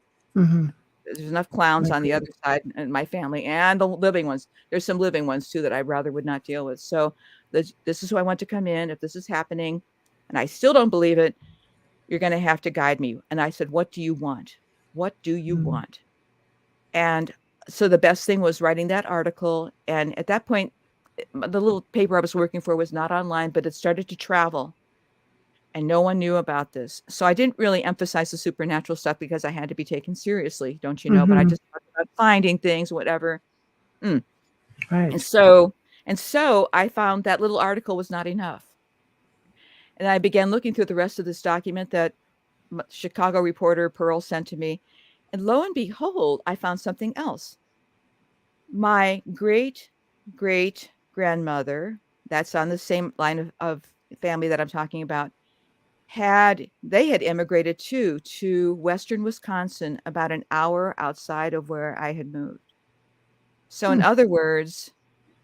There's enough clowns on the other side in my family, and the living ones. There's some living ones too that I rather would not deal with. So this is who I want to come in. If this is happening and I still don't believe it, you're going to have to guide me. And I said, what do you want? What do you Mm. want? And so the best thing was writing that article. And at that point, the little paper I was working for was not online, but it started to travel. And no one knew about this. So I didn't really emphasize the supernatural stuff because I had to be taken seriously, don't you know? But I Mhm. just talked about finding things, whatever. Mm. Right. And so I found that little article was not enough. And I began looking through the rest of this document that Chicago reporter Pearl sent to me. And lo and behold, I found something else. My great great grandmother, that's on the same line of family that I'm talking about, they had immigrated too to Western Wisconsin, about an hour outside of where I had moved. So in Hmm. other words,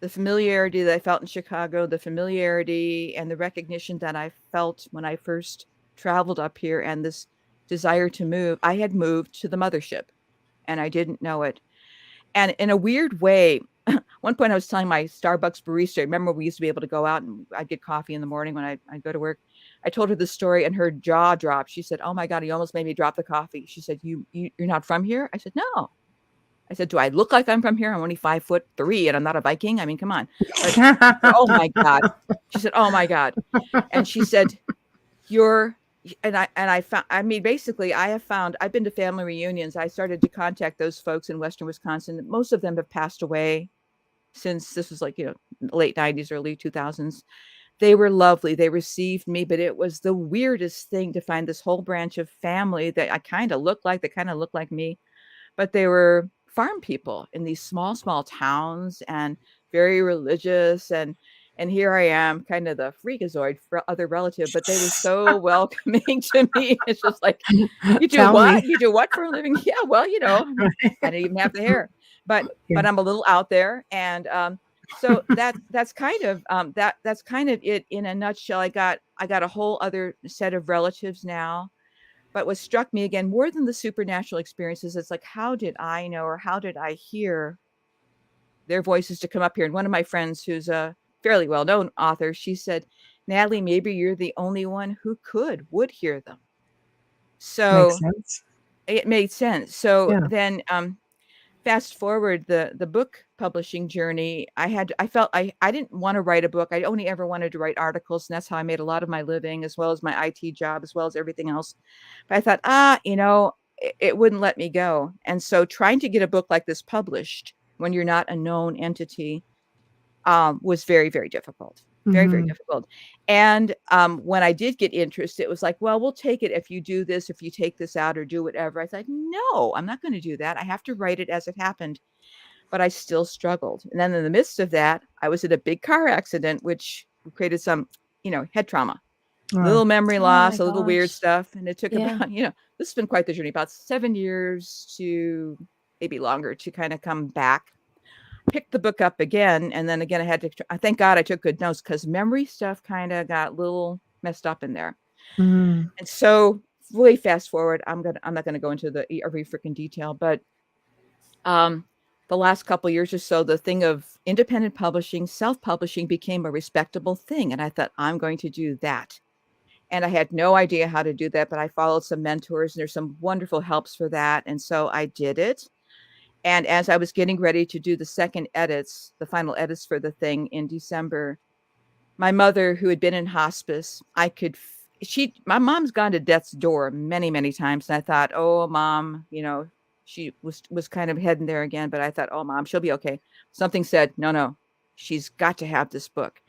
the familiarity that I felt in Chicago, the familiarity and the recognition that I felt when I first traveled up here, and this desire to move, I had moved to the mothership and I didn't know it. And in a weird way, one point I was telling my Starbucks barista, remember we used to be able to go out and I'd get coffee in the morning when I'd go to work. I told her this story and her jaw dropped. She said, "Oh my God, you almost made me drop the coffee." She said, you're not from here?" I said, "No." I said, "Do I look like I'm from here? I'm only 5'3" and I'm not a Viking. I mean, come on. But oh my God. She said, "Oh my God." And she said, "You're," and I found, I mean, basically I've been to family reunions. I started to contact those folks in Western Wisconsin. Most of them have passed away since this was like, late 90s, early 2000s. They were lovely. They received me, but it was the weirdest thing to find this whole branch of family that I kind of looked like, they kind of looked like me, but they were farm people in these small, small towns and very religious. And here I am, kind of the freakazoid for other relative, but they were so welcoming to me. It's just like, "You do Tell me. what? You do what for a living?" Yeah, well, I didn't even have the hair, but Yeah. I'm a little out there, and so that's kind of that's kind of it in a nutshell. I got a whole other set of relatives now, but what struck me again more than the supernatural experiences, it's like, how did I know, or how did I hear their voices to come up here? And one of my friends, who's a fairly well-known author, she said, "Natalie, maybe you're the only one who would hear them." Makes So sense. it made sense. So Yeah. then, fast forward the book publishing journey, I felt I didn't want to write a book. I only ever wanted to write articles, and that's how I made a lot of my living, as well as my IT job, as well as everything else. But I thought, it wouldn't let me go. And so trying to get a book like this published when you're not a known entity, was very, very difficult. Very, very Mhm. difficult. And, when I did get interest, it was like, "Well, we'll take it if you do this, if you take this out or do whatever." I thought, "No, I'm not gonna do that. I have to write it as it happened." But I still struggled. And then in the midst of that, I was in a big car accident, which created some, head trauma, Oh. little memory Oh my loss, a little weird gosh. stuff. And it took Yeah. about, this has been quite the journey, about 7 years to maybe longer to kind of come back. Picked the book up again, and then again, I had to I thank God I took good notes, because memory stuff kinda got a little messed up in there. Mm. And so, way fast forward, I'm not gonna go into every freaking detail, but, um, the last couple years or so, the thing of independent publishing, self-publishing became a respectable thing, and I thought, "I'm going to do that." And I had no idea how to do that, but I followed some mentors, and there's some wonderful helps for that, and so I did it. And as I was getting ready to do the the final edits for the thing in December, my mother, who had been in hospice, my mom's gone to death's door many, many times. And I thought, "Oh, mom, she was kind of heading there again." But I thought, "Oh, mom, she'll be okay." Something said, "No, no, she's got to have this book."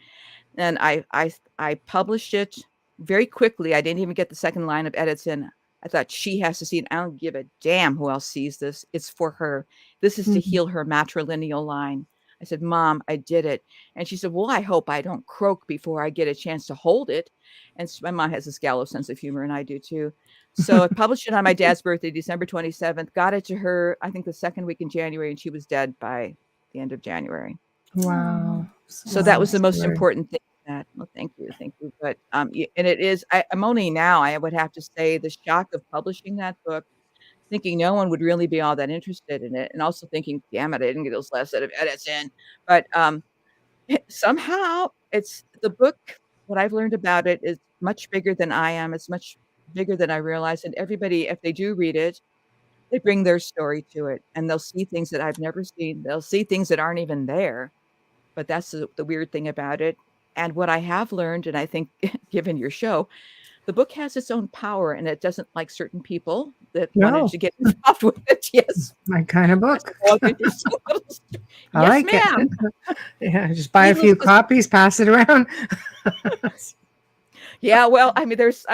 And I published it very quickly. I didn't even get the second line of edits in. I thought, "She has to see it. I don't give a damn who else sees this. It's for her. This is to Mhm. heal her matrilineal line." I said, "Mom, I did it." And she said, "Well, I hope I don't croak before I get a chance to hold it." And my mom has this gallows sense of humor, and I do too. So I published it on my dad's birthday, December 27th, got it to her, I think the second week in January, and she was dead by the end of January. Wow. Oh, so So that Wow. was the sad. most Sorry. important thing. That Well, thank you, thank you. But, and it is, I'm only now, I would have to say, the shock of publishing that book, thinking no one would really be all that interested in it, and also thinking, "Damn it, I didn't get those last set of edits in." But, somehow it's the book, what I've learned about it is much bigger than I am. It's much bigger than I realized, and everybody, if they do read it, They bring their story to it, and they'll see things that I've never seen. They'll see things that aren't even there. But that's the weird thing about it. And what I have learned, and I think given your show, the book has its own power, and it doesn't like certain people that wanted No, to get involved with it. Yes. my kind of book. I Yes, like ma'am. it. Yeah, just buy a Needless few to copies, pass it around. Yeah, well, I mean, there's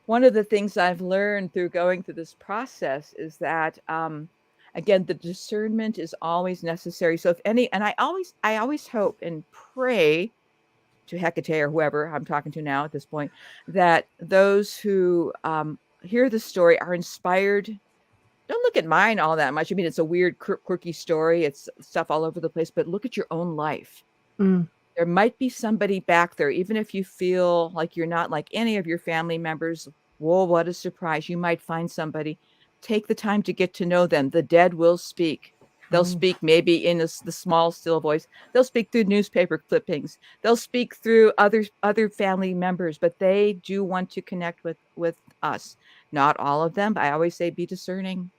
one of the things I've learned through going through this process is that again, the discernment is always necessary. So if any, and I always hope and pray to Hecate or whoever I'm talking to now at this point, that those who hear the story are inspired. Don't look at mine all that much. I mean, it's a weird, quirky story. It's stuff all over the place, but look at your own life. Mm. There might be somebody back there, even if you feel like you're not like any of your family members. Whoa, what a surprise. You might find somebody. Take the time to get to know them. The dead will speak. They'll Oh. speak maybe in the small, still voice. They'll speak through newspaper clippings. They'll speak through other family members, but they do want to connect with us. Not all of them, but I always say be discerning.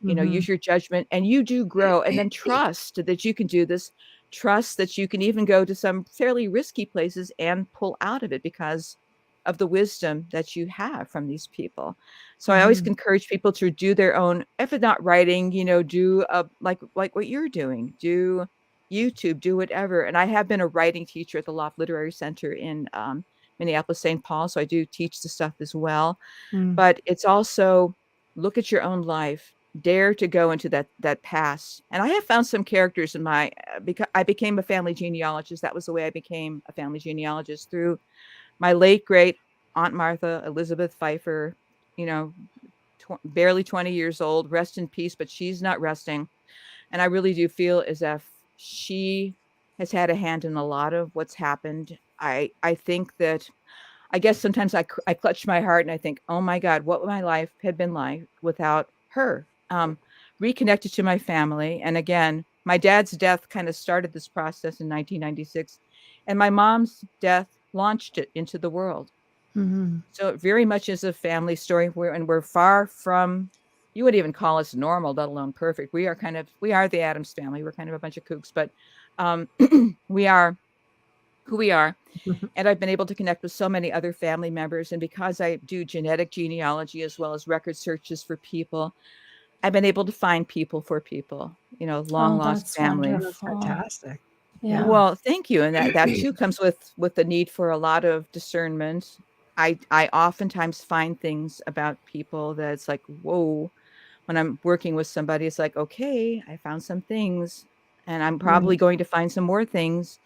Use your judgment, and you do grow, and then trust that you can do this. Trust that you can even go to some fairly risky places and pull out of it because of the wisdom that you have from these people. So I always encourage people to do their own, if it's not writing, do like what you're doing, do YouTube, do whatever. And I have been a writing teacher at the Loft Literary Center in Minneapolis, St. Paul. So I do teach the stuff as well. Mm. But it's also look at your own life. Dare to go into that past. And I have found some characters in my because I became a family genealogist. That was the way I became a family genealogist, through my late great Aunt Martha, Elizabeth Pfeiffer, barely 20 years old, rest in peace, but she's not resting. And I really do feel as if she has had a hand in a lot of what's happened. I think that, I guess sometimes I clutch my heart and I think, oh my God, what would my life have been like without her? Reconnected to my family. And again, my dad's death kind of started this process in 1996, and my mom's death launched it into the world. So it very much is a family story, and we're far from, you would even call us normal, let alone perfect. We are the Addams family. We're kind of a bunch of kooks, but we are who we are. And I've been able to connect with so many other family members. And because I do genetic genealogy as well as record searches for people, I've been able to find people for people, long lost families. That's fantastic. Yeah. Well, thank you. And that too comes with the need for a lot of discernment. I oftentimes find things about people that it's like, whoa, when I'm working with somebody, it's like, okay, I found some things and I'm probably going to find some more things.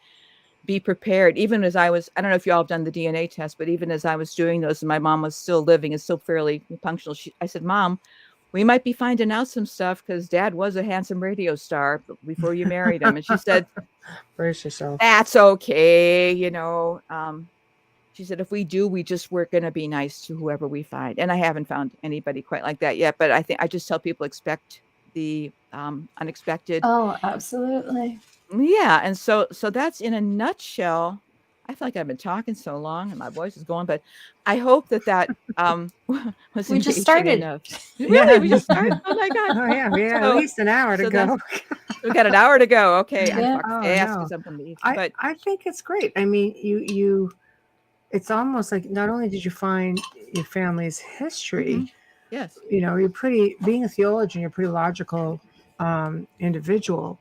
Be prepared. Even as I don't know if you all have done the DNA test, but even as I was doing those and my mom was still living and still fairly functional, I said, Mom, we might be finding out some stuff because Dad was a handsome radio star before you married him. And she said, Brace yourself. that's okay. She said, if we do, we're going to be nice to whoever we find. And I haven't found anybody quite like that yet, but I think I just tell people expect the unexpected. Oh, absolutely. Yeah. And so that's in a nutshell. I feel like I've been talking so long and my voice is going, but I hope that was We just engaging started. enough. Yeah. Really? We just started? Oh my God. Oh yeah, we had So- at least an hour to so go. We've got an hour to go. Okay. I Yeah. talked Oh, fast no. because I'm going to eat. I, But I think it's great. I mean, you it's almost like not only did you find your family's history, yes. you're being a theologian, you're a pretty logical individual.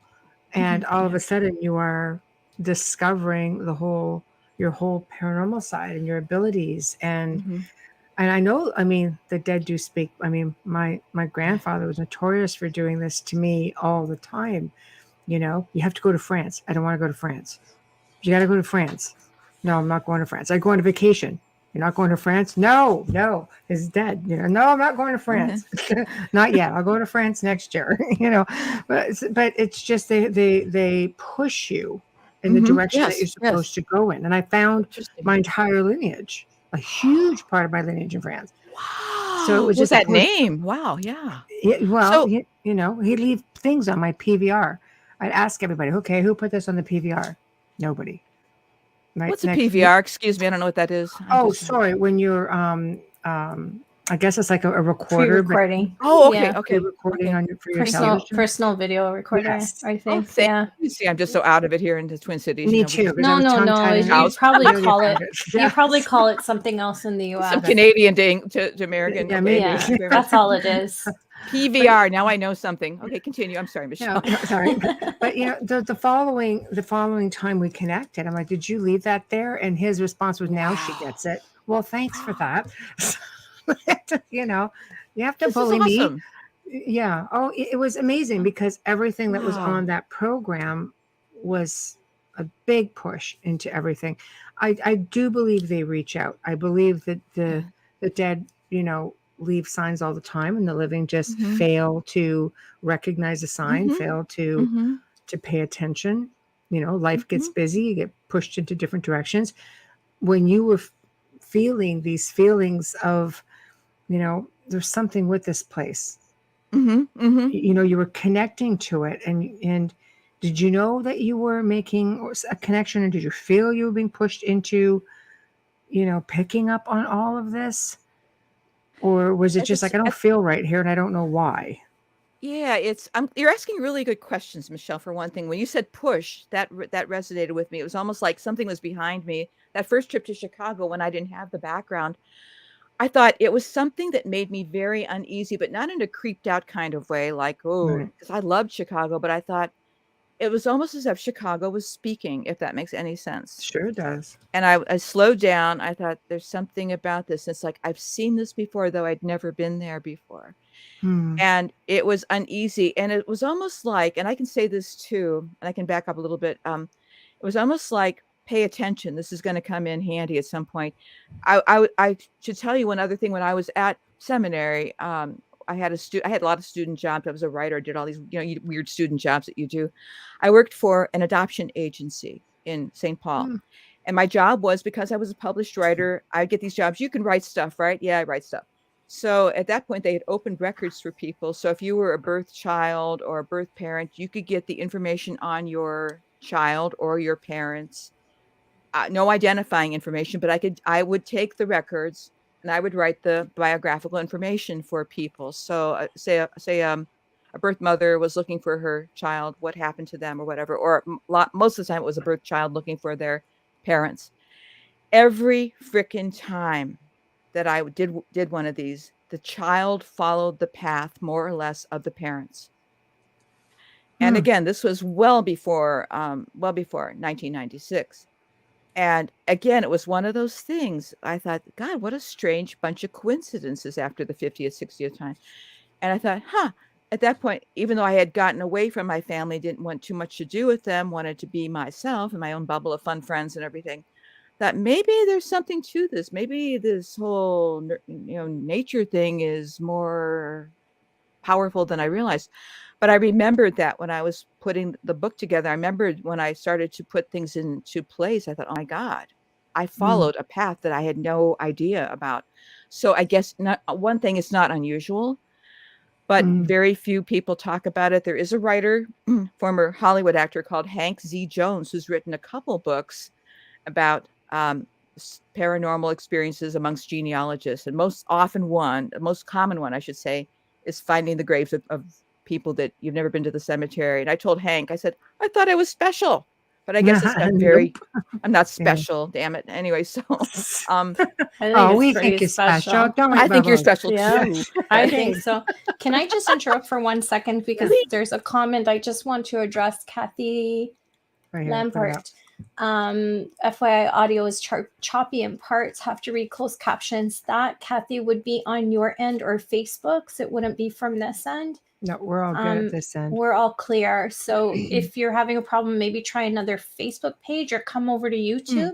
And all of a sudden you are discovering your whole paranormal side and your abilities. And I know, the dead do speak. My grandfather was notorious for doing this to me all the time. You have to go to France. I don't want to go to France. You got to go to France. No, I'm not going to France. I go on a vacation. You're not going to France? No, he's dead. No, I'm not going to France. Not yet. I'll go to France next year. But it's just they push you in the direction that you're supposed to go in. And I found my entire lineage, a huge part of my lineage in France. Wow. So it was just that name. Wow. Yeah. Well, he'd leave things on my PVR. I'd ask everybody, okay, who put this on the PVR? Nobody. Right? What's a PVR? Excuse me, I don't know what that is. Sorry. When you're I guess it's like a recorder, but Pre-recording. Oh, okay, Yeah. okay, recording okay. on for your Personal television. video recorder, Yes. I Oh, think. thank Yeah. you. See, I'm just so out of it here in the Twin Cities. Me we too. just- because I No, was no, no. tongue-tied in You house. probably Really call found it. Yeah. You probably call it something else in the Some U.S. Canadian ding to American. Yeah, Okay, maybe. Yeah, thank you very much. that's all it is. PVR. Now I know something. Okay, continue. I'm sorry, Michelle. No, sorry. But the following time we connected, I'm like, did you leave that there? And his response was, now she Wow. gets it. Well, thanks for that. You have to This is bully me. awesome. Yeah. Oh, it was amazing because everything that was Wow. on that program was a big push into everything. I do believe they reach out. I believe that the dead, leave signs all the time, and the living just Mhm. fail to recognize a sign, Mhm. fail to Mhm. pay attention. Life gets Mhm. busy, you get pushed into different directions. When you were feeling these feelings of, there's something with this place, Mhm. Mhm. you were connecting to it, and did you know that you were making a connection, and did you feel you were being pushed into, picking up on all of this? Or was it At just this, like, I don't at, feel right here and I don't know why? yeah, it's. You're asking really good questions, Michelle. For one thing, when you said push, that resonated with me. It was almost like something was behind me. That first trip to Chicago, when I didn't have the background, I thought it was something that made me very uneasy, but not in a creeped out kind of way, like, oh, Right. because I loved Chicago, but I thought it was almost as if Chicago was speaking, if that makes any sense. Sure does. And I slowed down. I thought, there's something about this. It's like, I've seen this before, though I'd never been there before. Hmm. And it was uneasy. And it was almost like, and I can say this too, and I can back up a little bit. It was almost like, pay attention. This is going to come in handy at some point. I should tell you one other thing. When I was at seminary, I had a lot of student jobs. I was a writer. I did all these, weird student jobs that you do. I worked for an adoption agency in St. Paul. Hmm. And my job was, because I was a published writer, I'd get these jobs. You can write stuff, right? Yeah, I write stuff. So at that point, they had opened records for people. So if you were a birth child or a birth parent, you could get the information on your child or your parents. No identifying information, but I would take the records and I would write the biographical information for people. So say a birth mother was looking for her child, what happened to them or whatever, or most of the time it was a birth child looking for their parents. Every frickin' time that I did one of these, the child followed the path more or less of the parents. And again, this was well before 1996. And again, it was one of those things. I thought, God, what a strange bunch of coincidences after the 50th, 60th time. And I thought, at that point, even though I had gotten away from my family, didn't want too much to do with them, wanted to be myself in my own bubble of fun friends and everything, that maybe there's something to this. Maybe this whole, nature thing is more powerful than I realized. But I remembered that when I was putting the book together, I remembered when I started to put things into place, I thought, oh my God, I followed a path that I had no idea about. So I guess one thing is not unusual, but very few people talk about it. There is a writer, former Hollywood actor called Hank Z. Jones, who's written a couple books about paranormal experiences amongst genealogists. And most common one, I should say, is finding the graves of people that you've never been to the cemetery. And I told Hank, I said, I thought I was special, but I guess it's not I'm not special, damn it. Anyway, so we think you're special. I think you're special Yeah. too. I think so. Can I just interrupt for 1 second, because there's a comment I just want to address. Kathy Lampert. FYI, audio is choppy in parts. Have to read closed captions. That, Kathy, would be on your end or Facebook's. It wouldn't be from this end. No, we're all good at this end. We're all clear. So if you're having a problem, maybe try another Facebook page or come over to YouTube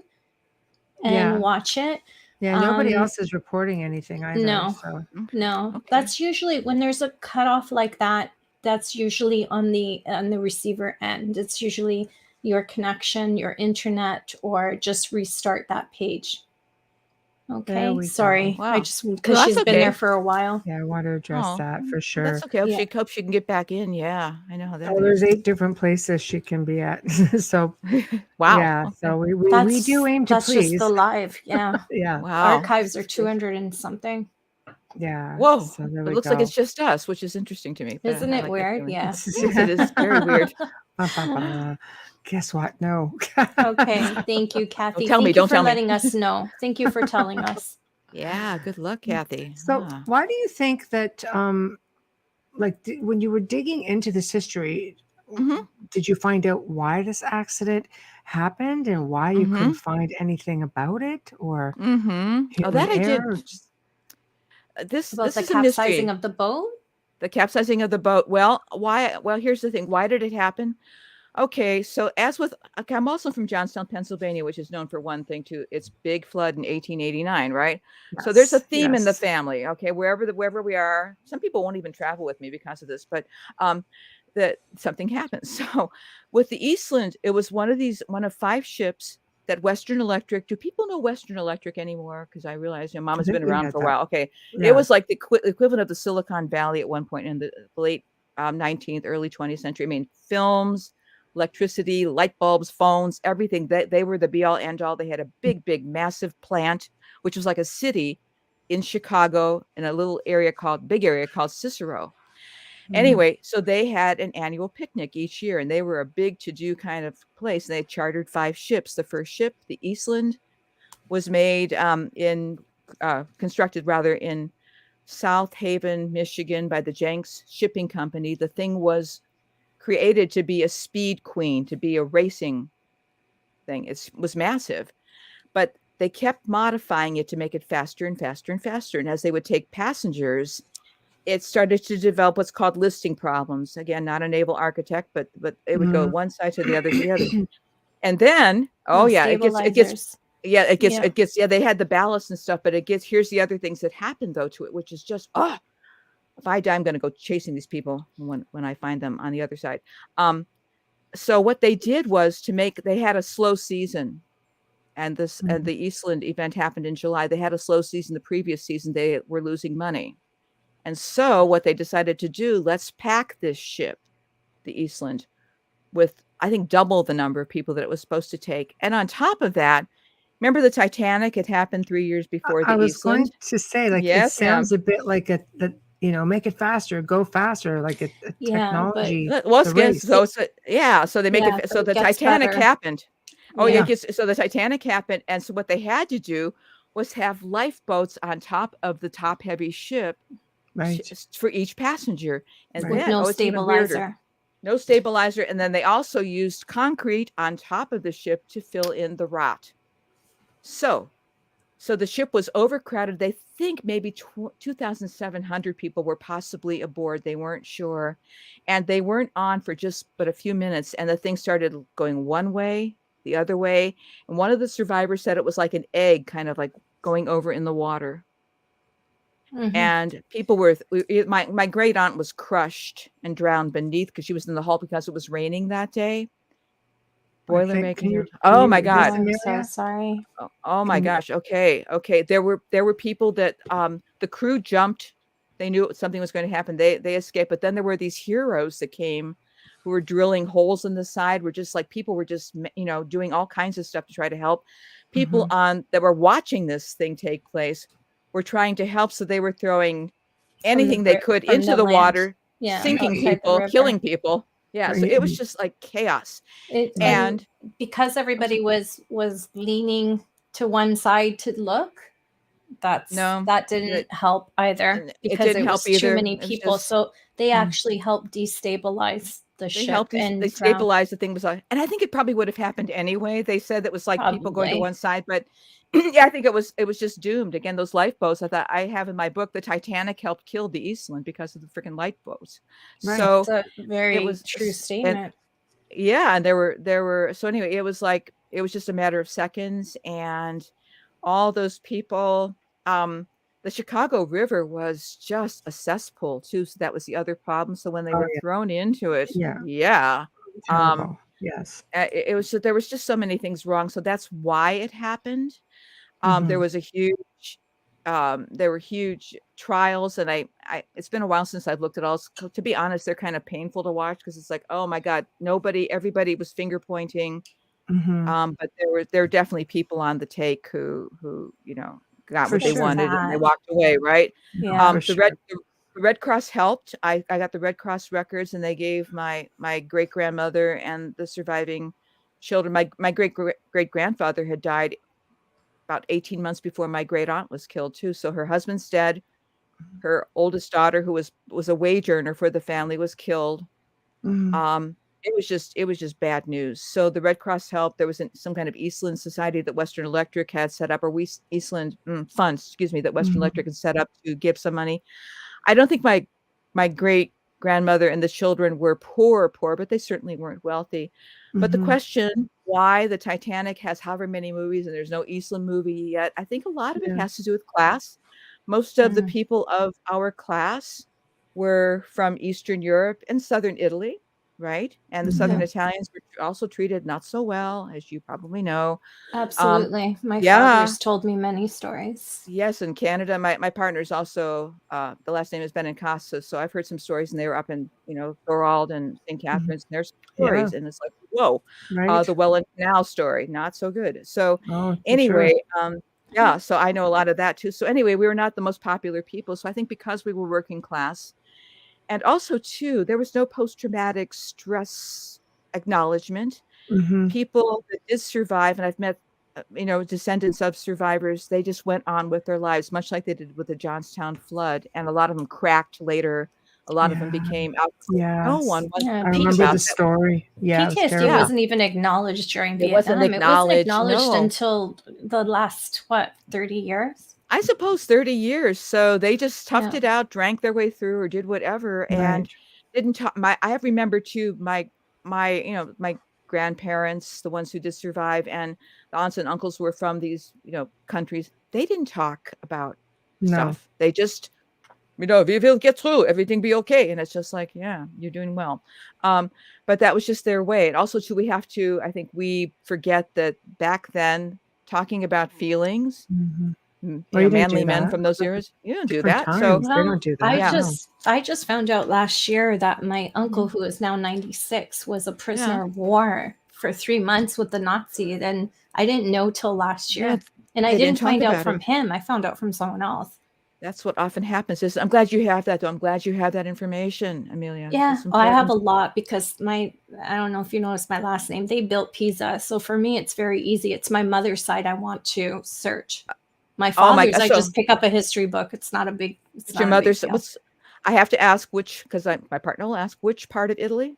and watch it. Yeah, nobody else is reporting anything either. No, so. no. Okay. That's usually when there's a cutoff like that. That's usually on the receiver end. It's usually your connection, your internet, or just restart that page. Okay, sorry. Wow. I just, because she's been there for a while. Yeah, I want to address that for sure. That's okay. Hope she can get back in. Yeah, I know how that is. There's 8 different places she can be at. So wow. Yeah, so we do aim to please. That's just the live. Yeah. Yeah. Wow. Archives are 200 and something. Yeah. Whoa, So there it we looks like go. it's just us, which is interesting to me. But Isn't I it like that weird? feeling. Yeah. Yes, it is very weird. Guess what? No. Okay. Thank you, Kathy. tell me, Thank you don't for tell me. letting us know. Thank you for telling us. Yeah, good luck, Kathy. So why do you think that when you were digging into this history, Mhm. did you find out why this accident happened and why you couldn't find anything about it, or Oh, human that I did. error? Or just, This About the is a capsizing mystery. of the boat? The capsizing of the boat. Well, why? Well, here's the thing. Why did it happen? Okay, so okay, I'm also from Johnstown, Pennsylvania, which is known for one thing too. It's big flood in 1889, right? So there's a yes, theme in the yes. family. Okay, wherever we are, some people won't even travel with me because of this, but um, that something happens. So with the Eastland, it was one of 5 ships that Western Electric. Do people know Western Electric anymore? Because I realize your mom I has think been we around had for a that. while. Okay, it Yeah. was like the equivalent of the Silicon Valley at one point in the late 19th, early 20th century. I mean, films, electricity, light bulbs, phones, everything. They were the be all end all. They had a big, massive plant, which was like a city in Chicago in a big area called Cicero. Anyway, so they had an annual picnic each year, and they were a big to-do kind of place. And they chartered 5 ships. The first ship, the Eastland, was made constructed rather in South Haven, Michigan, by the Jenks Shipping Company. The thing was created to be a speed queen, to be a racing thing. It was massive, but they kept modifying it to make it faster and faster and faster. And as they would take passengers, it started to develop what's called listing problems. Again, not a naval architect, but it would go one side to the other to the other. And then, Stabilizers. they had the ballast and stuff, but here's the other things that happened though to it, which is just, if I die, I'm going to go chasing these people when I find them on the other side. So what they did was they had a slow season, and the Eastland event happened in July. They had a slow season. The previous season, they were losing money. And so what they decided to do, let's pack this ship, the Eastland, with, I think, double the number of people that it was supposed to take. And on top of that, remember the Titanic? It happened 3 years before the I was Eastland. going to say, it Yes, ma'am. sounds a bit like make it faster, go faster, like a technology. Well, the race. so they make it. So the Titanic better. happened. Oh, Yeah. so the Titanic happened, and so what they had to do was have lifeboats on top of the top-heavy ship, Right. for each passenger, and Right. With then no it's even weirder. No stabilizer, and then they also used concrete on top of the ship to fill in the rot. So the ship was overcrowded. They think maybe 2,700 people were possibly aboard. They weren't sure, and they weren't on for just but a few minutes, and the thing started going one way, the other way, and one of the survivors said it was like an egg kind of like going over in the water. And people my great aunt was crushed and drowned beneath because she was in the hull because it was raining that day. Boiler making. Oh my God. I'm so sorry. Oh my gosh. Okay. There were people that the crew jumped. They knew something was going to happen. They escaped, but then there were these heroes that came who were drilling holes in the side. People were just doing all kinds of stuff to try to help. People that were watching this thing take place were trying to help, so they were throwing anything they could into the water, sinking people, killing people. Yeah, so it was just like chaos. And because everybody was leaning to one side to look, that didn't help either, because it was too many people. So they actually helped destabilize the ship. They stabilized the thing. And I think it probably would have happened anyway. They said that was like people going to one side, but yeah, I think it was just doomed. Again, those lifeboats, I have in my book, the Titanic helped kill the Eastland because of the freaking lifeboats. Right. So it's a very true statement. And there were so anyway, it was just a matter of seconds, and all those people, the Chicago River was just a cesspool too. So that was the other problem. So when they were thrown into it, Terrible. Yes. it was, there was just so many things wrong. So that's why it happened. There was there were huge trials, and it's been a while since I've looked at all. To be honest, they're kind of painful to watch because it's like, oh my God, everybody was finger pointing. But there were definitely people on the take who got For what they sure. wanted and they Sad. walked away, right? Yeah. For The sure. Red Cross helped. I got the Red Cross records, and they gave my great grandmother and the surviving children. My great grandfather had died about 18 months before my great aunt was killed too. So her husband's dead. Her oldest daughter, who was a wage earner for the family, was killed. Mm. It was just bad news. So the Red Cross helped. There was some kind of Eastland Society that Western Electric had set up, or Eastland funds, excuse me, that Western Mhm. Electric had set up to give some money. I don't think my great grandmother and the children were poor, but they certainly weren't wealthy. But the Mhm. question why the Titanic has however many movies and there's no Eastland movie yet, I think a lot of it Yeah. has to do with class. Most of the Mm. people of our class were from Eastern Europe and Southern Italy, right? And the Southern Mhm. Italians were also treated not so well, as you probably know. Um, Absolutely. My yeah, father's told me many stories. yes, in Canada, my partner's also the last name is Benincasa, so I've heard some stories, and they were up in Thorold and St. Mhm. Catharines, and there's Yeah. stories, and it's like whoa, Right. the Welland Canal story, not so good. So Oh, for sure. anyway, yeah, so I know a lot of that too. So anyway, we were not the most popular people, so I think because we were working class, and also too, there was no post-traumatic stress acknowledgement. Mhm. People that did survive, and I've met, descendants of survivors, they just went on with their lives, much like they did with the Johnstown flood, and a lot of them cracked later. A lot of them Yeah. became alcoholics. No one Yes. wants Yeah. to I think remember about the that. story. Yeah, it was PTSD terrible. Yeah, wasn't even acknowledged during it wasn't Vietnam. It wasn't acknowledged. acknowledged No. until the last, 30 years? I suppose 30 years. So they just toughed Yeah. it out, drank their way through, or did whatever, and Right. didn't talk. I remember too, my grandparents, the ones who did survive, and the aunts and uncles who were from these, countries. They didn't talk about No. stuff. They just, we will get through, everything be okay. And it's just like, yeah, you're doing well. But that was just their way. And also too, I think we forget that back then, talking about feelings, Mhm. Well, you didn't manly do men that. from those eras, you don't do Different that. So times. They Well, don't do I that. yeah, No. just found out last year that my uncle, Mhm. who is now 96, was a Yeah, prisoner of war for 3 months with the Nazis, and I didn't know till last yeah, year. And I they didn't didn't talk find out about from it. him. I found out from someone else. That's what often happens. I'm glad you have that, though. I'm glad you have that information, Amelia. Yeah, It's well, I have a important. lot because I don't know if you noticed my last name. They built Pisa. So for me, it's very easy. It's my mother's side I want to search. My Oh my father's, gosh. I So just pick up a history book. It's not a big it's your deal. I have to ask because my partner will ask which part of Italy?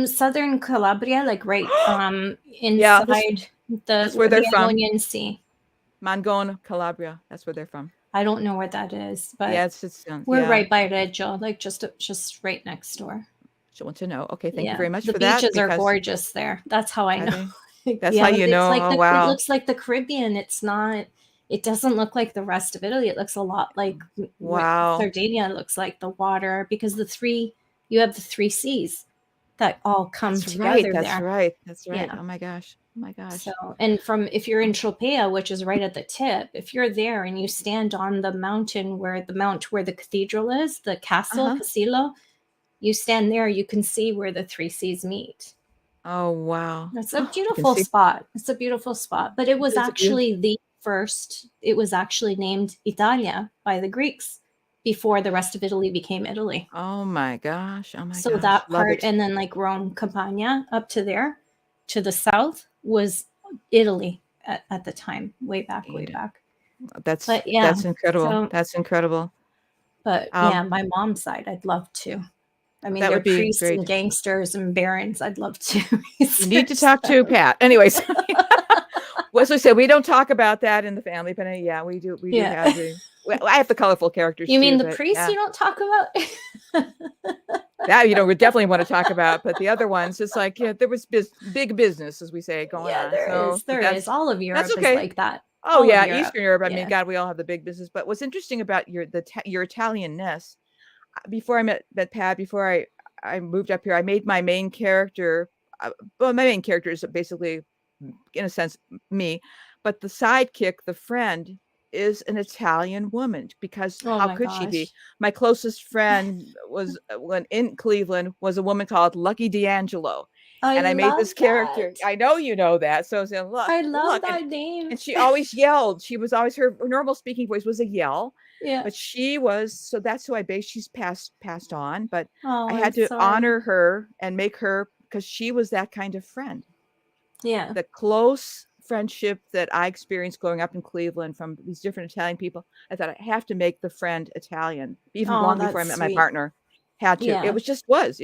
Southern Calabria, like right Yeah, inside that's where they're the from. Ionian Sea. Mangone, Calabria. That's where they're from. I don't know where that is, Yeah, but it's we're yeah. right by Reggio, like just right next door. She wants to know. Okay, thank you Yeah, very much the for that beaches are because gorgeous there. That's how I are know. they? That's Yeah, how you it's know. like Oh it wow. looks like the Caribbean. It's not. It doesn't look like the rest of Italy. It looks a lot like what Wow. Sardinia looks like, the water, because you have the three seas that all come That's right. together That's there. right. That's right. Yeah. Oh my gosh. Oh my gosh. So, and if you're in Tropea, which is right at the tip, if you're there and you stand on the mountain where the cathedral is, the castle, Uh-huh. Casillo, you stand there, you can see where the three seas meet. Oh wow. It's a You can beautiful see spot. It's a beautiful spot. But it was it's a beautiful. actually it was actually named Italia by the Greeks before the rest of Italy became Italy. Oh my gosh. Oh my So gosh. that Love part, it. and then like Rome Campania up to there, to the south, was Italy at the time, way back. That's But yeah, that's incredible. so That's incredible. but yeah, my mom's side, I'd love to. I mean, That they're would be priests great. and gangsters and barons. I'd love to. You need to talk to Pat. Anyways, as I said, we don't talk about that in the family, but yeah, we do. We do Yeah. have I have the colorful characters. You mean too, the but priests yeah. you don't talk about? That we definitely want to talk about, but the other ones, it's like there was big business, as we say, going Yeah, on. there So is. There is. All of Europe that's is okay. like that. Oh All of yeah, Europe. Eastern Europe. I mean, Yeah. God, we all have the big business. But what's interesting about your Italianness, before I met Pat, before I moved up here, I made my main character. Well, my main character is basically, in a sense, me, but the sidekick, the friend, is an Italian woman because Oh how my could she be? gosh. My closest friend was when in Cleveland was a woman called Lucky D'Angelo, I and I made love this character. that. I know you know that. So I said, look, I love look, that name. and she always yelled. She was always, her normal speaking voice was a yell, Yeah. but she was, so that's who I based. She's passed on, but Oh, I I'm had to sorry. honor her and make her, because she was that kind of friend. Yeah. The close friendship that I experienced growing up in Cleveland from these different Italian people, I thought I have to make the friend Italian, even Oh, long before I that's met my sweet. partner. Had to. Yeah. It just was.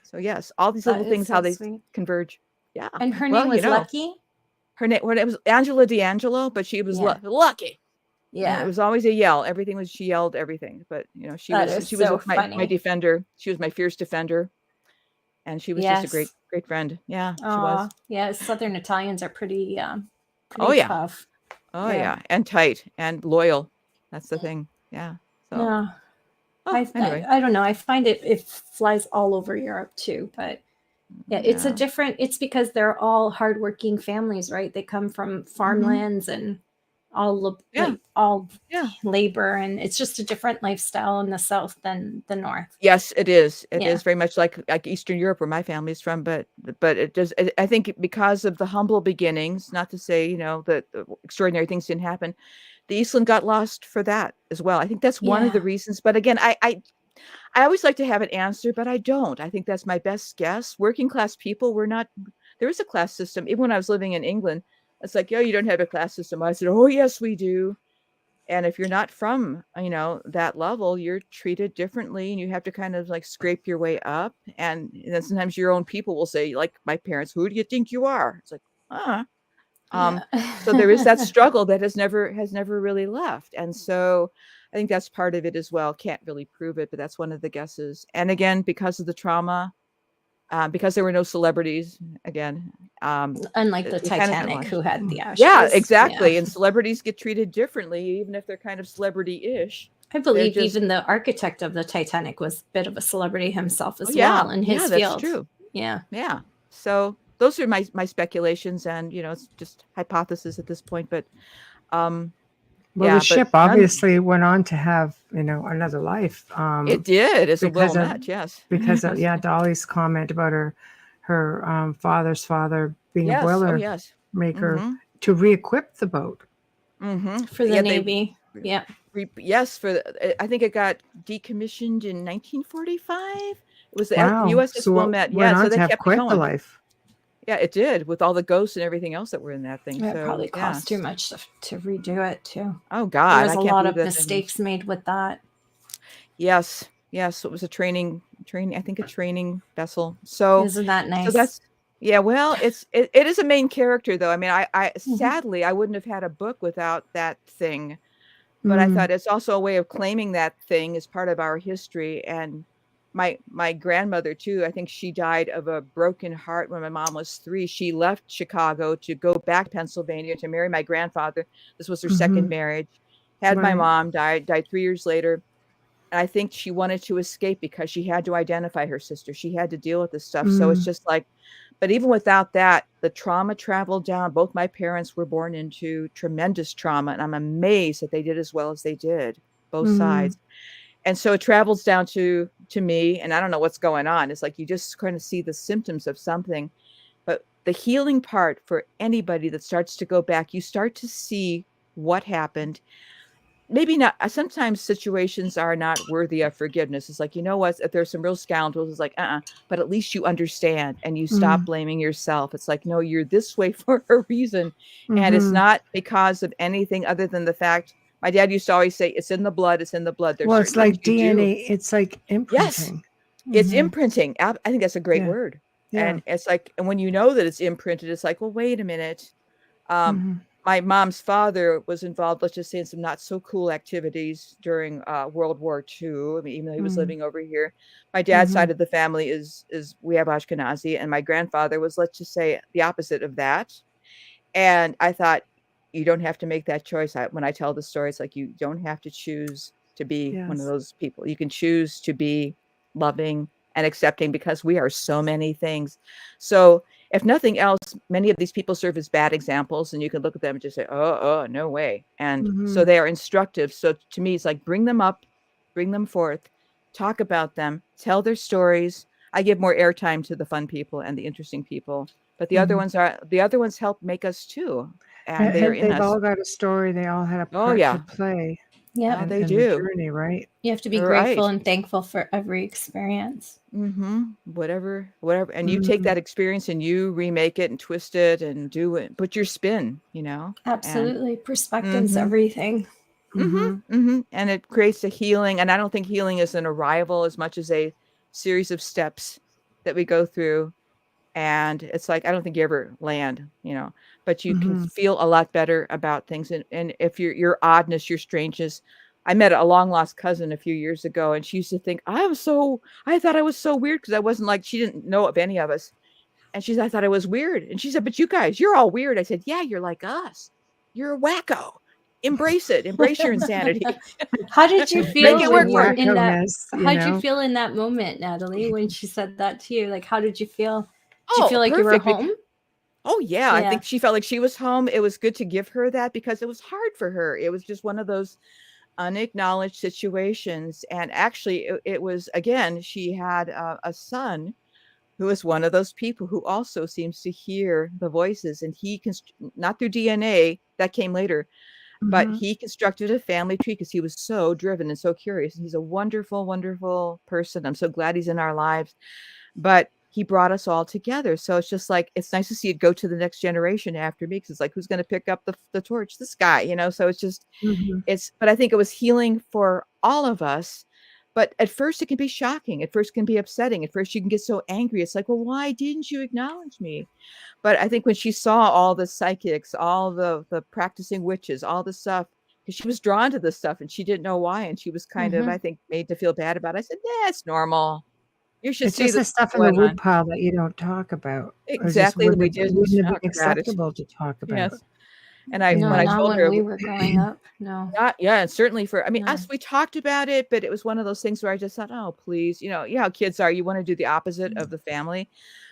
So yes, all these That little is things, so how they sweet. converge. Yeah. And her Well, name was Lucky? her name was Angela D'Angelo, but she was Yeah. Lucky. Yeah. It was always a yell. Everything was, she yelled everything. But she That was is so my funny. defender. She was my fierce defender, and she was just a Yes. great friend. Yeah, she Oh, was. yeah. Southern Italians are pretty Oh yeah, tough. oh Yeah. yeah, and tight and loyal. That's the thing. Yeah. So Yeah. anyway, I don't know. I find it flies all over Europe too, but yeah, it's a yeah. different, it's because they're all hardworking families, right? They come from farmlands and all Yeah. all Yeah. labor, and it's just a different lifestyle in the South than the North. Yes, it is. It Yeah. is very much like Eastern Europe, where my family's from. But it does. I think because of the humble beginnings, not to say that the extraordinary things didn't happen. The Eastland got lost for that as well. I think that's one of the Yeah. reasons. But again, I always like to have an answer, but I don't. I think that's my best guess. Working class people, we're not. There is a class system. Even when I was living in England, it's like, yo, you don't have a class system. I said, oh yes, we do. And if you're not from, that level, you're treated differently, and you have to kind of like scrape your way up. And then sometimes your own people will say, like my parents, who do you think you are? It's like, so there is that struggle that has never really left. And so I think that's part of it as well. Can't really prove it, but that's one of the guesses. And again, because of the trauma, because there were no celebrities, again, unlike the it kind of got Titanic, lost. who had the ashes. Yeah, exactly. Yeah. And celebrities get treated differently, even if they're kind of celebrity-ish. I believe even the architect of the Titanic was a bit of a celebrity himself as well in his field. That's true. Yeah. Yeah. So those are my speculations, and it's just hypothesis at this point. But the ship obviously went on to have another life. It did, as a Willamette, yes. Because of Dolly's comment about her father's father being a boiler maker to re-equip the boat for the Navy. Yes, I think it got decommissioned in 1945. It was the USS Willamette. So they kept quite the life. Yeah, it did, with all the ghosts and everything else that were in that thing. It probably cost too much to redo it too. Oh God, there was a lot of mistakes made with that. Yes, it was a training. I think a training vessel. So isn't that nice? So that's well, it is a main character though. I mean, I sadly I wouldn't have had a book without that thing, but I thought it's also a way of claiming that thing as part of our history. And my grandmother too, I think she died of a broken heart when my mom was 3. She left Chicago to go back to Pennsylvania to marry my grandfather. This was her second marriage. Had my mom, died 3 years later. And I think she wanted to escape because she had to identify her sister. She had to deal with this stuff. So it's just like, but even without that, the trauma traveled down. Both my parents were born into tremendous trauma, and I'm amazed that they did as well as they did, both sides. And so it travels down to me, and I don't know what's going on. It's like you just kind of see the symptoms of something. But the healing part for anybody that starts to go back, you start to see what happened. Maybe not. Sometimes situations are not worthy of forgiveness. It's like, what? If there's some real scoundrels, it's like, but at least you understand and you stop blaming yourself. It's like, no, you're this way for a reason. And it's not because of anything other than the fact. My dad used to always say, it's in the blood. It's in the blood. Well, it's like DNA. It's like imprinting. Yes, it's imprinting. I think that's a great word. Yeah. And it's like, and when you know that it's imprinted, it's like, well, wait a minute. My mom's father was involved, let's just say, in some not so cool activities during World War II. I mean, even though he was living over here. My dad's side of the family is we have Ashkenazi, and my grandfather was, let's just say, the opposite of that. And I thought, you don't have to make that choice. When I tell the story, it's like, you don't have to choose to be one of those people. You can choose to be loving and accepting, because we are so many things. So if nothing else, many of these people serve as bad examples, and you can look at them and just say, oh, no way. And so they are instructive. So to me, it's like, bring them up, bring them forth, talk about them, tell their stories. I give more airtime to the fun people and the interesting people, but the other ones help make us too, and they're in They've us. all got a story. They all had a Oh part to yeah, play Yeah. they in the do. journey, right? You have to be Right. grateful and thankful for every experience. Whatever, and you take that experience and you remake it and twist it and do it, put your spin, and Absolutely. Perspective's everything. and it creates a healing. And I don't think healing is an arrival as much as a series of steps that we go through. And it's like, I don't think you ever land, but you can feel a lot better about things. And if your oddness, your strangeness. I met a long lost cousin a few years ago, and she used to think I thought I was so weird because I wasn't like, she didn't know of any of us. And she said, I thought I was weird. And she said, but you guys, you're all weird. I said, yeah, you're like us. You're a wacko. Embrace it. Embrace your insanity. How did you feel Make it work for in that? wackoness, How did you feel in that moment, Natalie, when she said that to you? Like, how did you feel? Did you feel like perfect. you were home? Oh yeah, I think she felt like she was home. It was good to give her that because it was hard for her. It was just one of those unacknowledged situations. And actually it was, again, she had a son who is one of those people who also seems to hear the voices, and he not through DNA, that came later, but he constructed a family tree because he was so driven and so curious. And he's a wonderful, wonderful person. I'm so glad he's in our lives, but he brought us all together. So it's just like, it's nice to see it go to the next generation after me. Cause it's like, who's going to pick up the torch? This guy, so it's just, but I think it was healing for all of us. But at first it can be shocking. At first it can be upsetting. At first you can get so angry. It's like, well, why didn't you acknowledge me? But I think when she saw all the psychics, all the practicing witches, all the stuff, because she was drawn to this stuff and she didn't know why. And she was kind of, I think, made to feel bad about it. I said, yeah, it's normal. You should see just the stuff in the wood pile that you don't talk about. Exactly. We wouldn't have been acceptable to talk about. Yes. And when I told her, we were growing up, no. And certainly us, we talked about it, but it was one of those things where I just thought, oh, please, you know how kids are. You want to do the opposite of the family.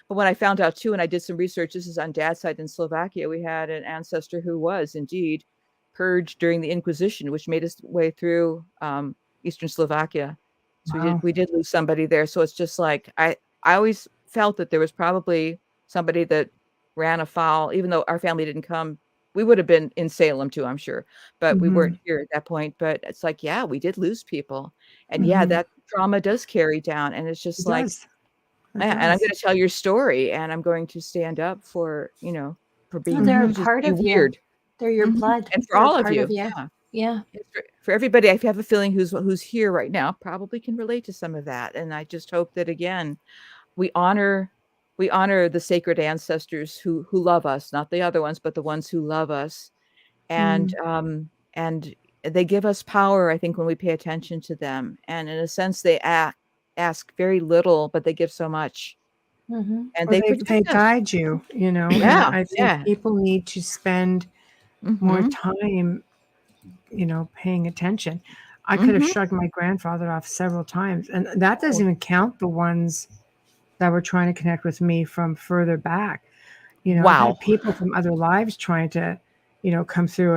But when I found out too, and I did some research, this is on Dad's side in Slovakia, we had an ancestor who was indeed purged during the Inquisition, which made its way through Eastern Slovakia. So we did lose somebody there. So it's just like, I always felt that there was probably somebody that ran afoul, even though our family didn't come. We would have been in Salem too, I'm sure, but we weren't here at that point. But it's like, yeah, we did lose people. And that trauma does carry down. And it's just and I'm going to tell your story, and I'm going to stand up for being they're a part of weird. You. They're your blood. And for all of you. Yeah. For everybody, I have a feeling who's here right now probably can relate to some of that. And I just hope that, again, we honor the sacred ancestors who love us, not the other ones, but the ones who love us. And they give us power, I think, when we pay attention to them. And in a sense, they ask very little, but they give so much. And they guide you, Yeah. I think people need to spend more time, paying attention. I could have shrugged my grandfather off several times, and that doesn't even count the ones that were trying to connect with me from further back. I've had people from other lives trying to, come through,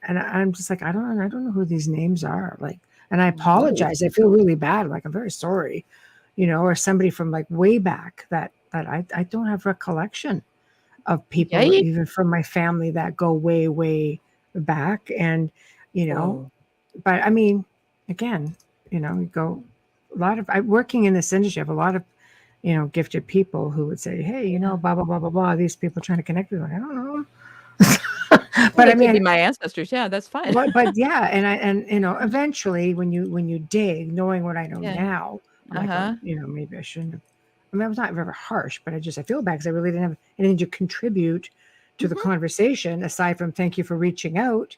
and I'm just like, I don't know who these names are. Like, and I apologize. I feel really bad. Like, I'm very sorry, or somebody from like way back that I don't have recollection of people, even from my family that go way, way back. And, but I mean, again, you go working in this industry, I have a lot of, gifted people who would say, hey, blah, blah, blah, blah, blah. These people trying to connect with me. I don't know. But I mean, my ancestors. Yeah, that's fine. but yeah. And eventually when you dig, knowing what I know now, I'm like, maybe I shouldn't have. I mean, I was not very harsh, but I feel bad because I really didn't have anything to contribute to the conversation aside from thank you for reaching out.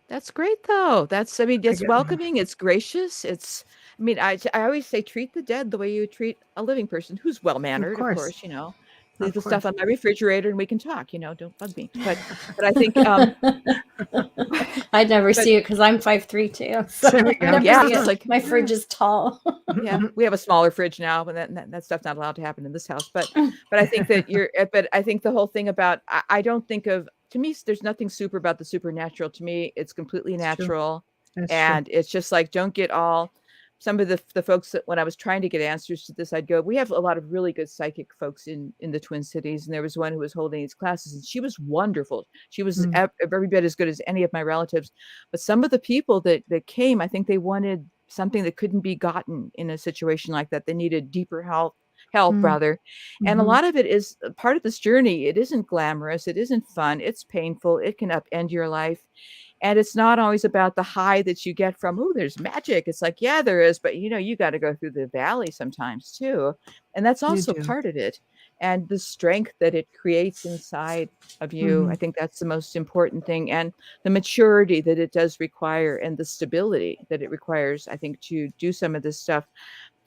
That's great, though. It's welcoming. It's gracious. I always say, treat the dead the way you treat a living person who's well-mannered, of course, Leave the stuff on my refrigerator and we can talk, don't bug me. But I think I'd never see it because I'm 5'3" too. So like my fridge is tall. We have a smaller fridge now, but that stuff's not allowed to happen in this house. But I think that I think the whole thing about, I don't think of, to me, there's nothing super about the supernatural. To me, it's completely natural. And it's just like, don't get all some of the folks that when I was trying to get answers to this, I'd go, we have a lot of really good psychic folks in the Twin Cities. And there was one who was holding these classes, and she was wonderful. She was every bit as good as any of my relatives. But some of the people that came, I think they wanted something that couldn't be gotten in a situation like that. They needed deeper help rather. And a lot of it is part of this journey. It isn't glamorous. It isn't fun. It's painful. It can upend your life. And it's not always about the high that you get from, oh, there's magic. It's like, yeah, there is. But, you got to go through the valley sometimes, too. And that's also part of it. And the strength that it creates inside of you. I think that's the most important thing. And the maturity that it does require and the stability that it requires, I think, to do some of this stuff.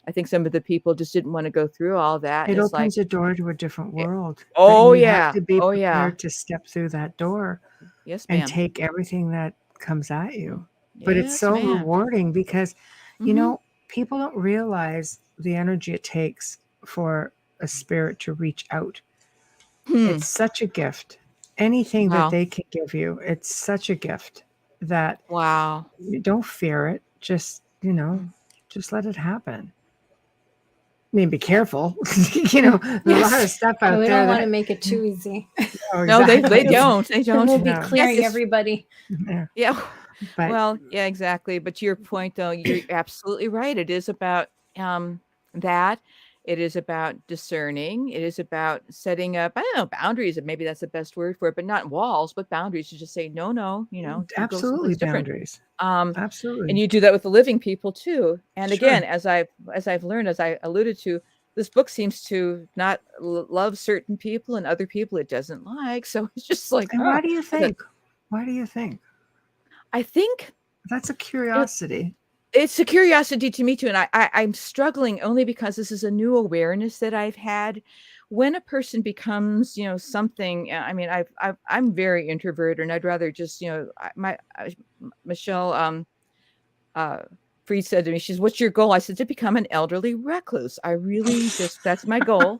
I think some of the people just didn't want to go through all that. It opens a door to a different world. Oh, you yeah. have to be prepared to step through that door. Yes, ma'am. And take everything that comes at you. But it's so rewarding because, people don't realize the energy it takes for a spirit to reach out. It's such a gift. Anything that they can give you, it's such a gift that you don't fear it. Just, just let it happen. I mean, be careful. There's a lot of stuff out there. We don't want to make it too easy. No, they don't. They don't. We'll be clearing everybody. Yeah. But, well, yeah, exactly. But to your point, though, you're absolutely right. It is about that. It is about discerning. It is about setting up, I don't know, boundaries. And maybe that's the best word for it, but not walls, but boundaries to just say, no, absolutely boundaries. Absolutely. And you do that with the living people too. And again, as I've learned, as I alluded to, this book seems to not love certain people and other people it doesn't like. So it's just like, and why do you think? Why do you think? I think that's a curiosity. It's a curiosity to me too. And I'm struggling only because this is a new awareness that I've had. When a person becomes, something, I mean, I'm very introverted and I'd rather just, Michelle Freed said to me, what's your goal? I said, to become an elderly recluse. I really that's my goal.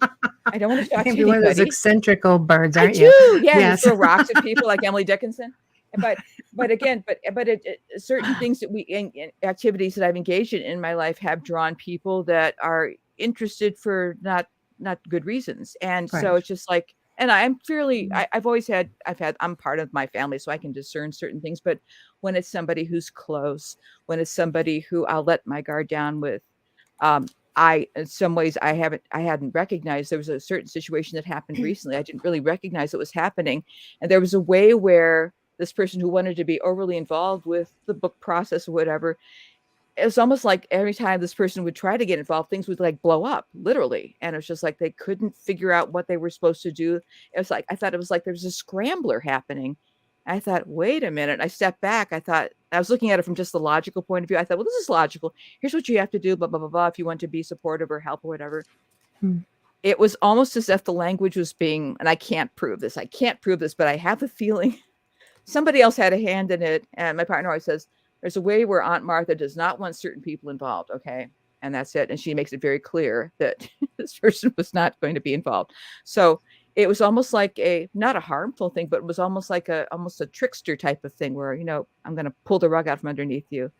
I don't want to talk to anybody. One of those eccentric old birds, aren't you? you? Yeah, yes. You throw rocks at people like Emily Dickinson. But again, certain things that in activities that I've engaged in my life have drawn people that are interested for not good reasons. And so it's just like, and I'm fairly, I'm part of my family, so I can discern certain things. But when it's somebody who's close, when it's somebody who I'll let my guard down with, in some ways I hadn't recognized. There was a certain situation that happened recently. I didn't really recognize it was happening. And there was a way where this person who wanted to be overly involved with the book process or whatever, it was almost like every time this person would try to get involved, things would like blow up literally. And it was just like, they couldn't figure out what they were supposed to do. It was like, I thought it was like, there was a scrambler happening. I thought, wait a minute. I stepped back. I was looking at it from just the logical point of view. I thought, well, this is logical. Here's what you have to do, blah, blah, blah, blah, if you want to be supportive or help or whatever. It was almost as if the language was being, and I can't prove this, but I have a feeling somebody else had a hand in it. And my partner always says, there's a way where Aunt Martha does not want certain people involved. Okay. And that's it. And she makes it very clear that this person was not going to be involved. So it was almost like not a harmful thing, but it was almost like almost a trickster type of thing where, I'm going to pull the rug out from underneath you.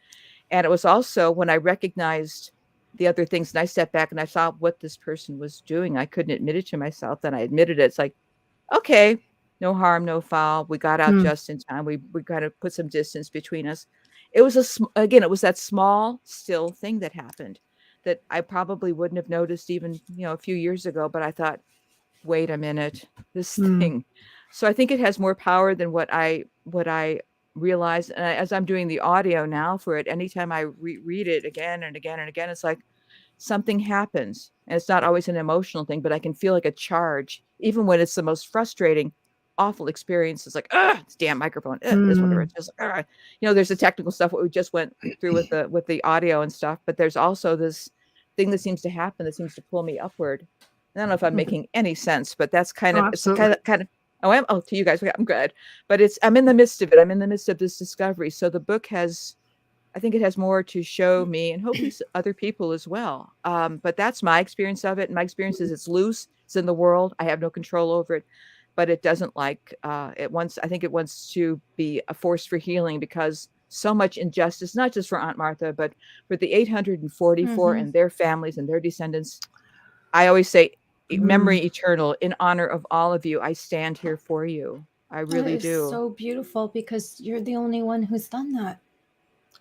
And it was also when I recognized the other things and I stepped back and I saw what this person was doing. I couldn't admit it to myself. Then I admitted it. It's like, okay, no harm, no foul. We got out just in time. We got to put some distance between us. It was it was that small, still thing that happened that I probably wouldn't have noticed even, a few years ago. But I thought, wait a minute, this thing. So I think it has more power than what I realized. And as I'm doing the audio now for it, anytime I read it again and again and again, it's like something happens. And it's not always an emotional thing, but I can feel like a charge, even when it's the most frustrating, awful experience. It's like, it's damn microphone. It's whatever. It's just like, there's the technical stuff what we just went through with the audio and stuff, but there's also this thing that seems to happen that seems to pull me upward. I don't know if I'm making any sense, but that's kind of, it's kind of, to you guys, I'm glad, but I'm in the midst of it. I'm in the midst of this discovery. So the book I think it has more to show me and hopefully other people as well. But that's my experience of it. And my experience is it's loose. It's in the world. I have no control over it. But it doesn't I think it wants to be a force for healing because so much injustice, not just for Aunt Martha, but for the 844 and their families and their descendants. I always say, memory eternal, in honor of all of you, I stand here for you. I really do. So beautiful, because you're the only one who's done that.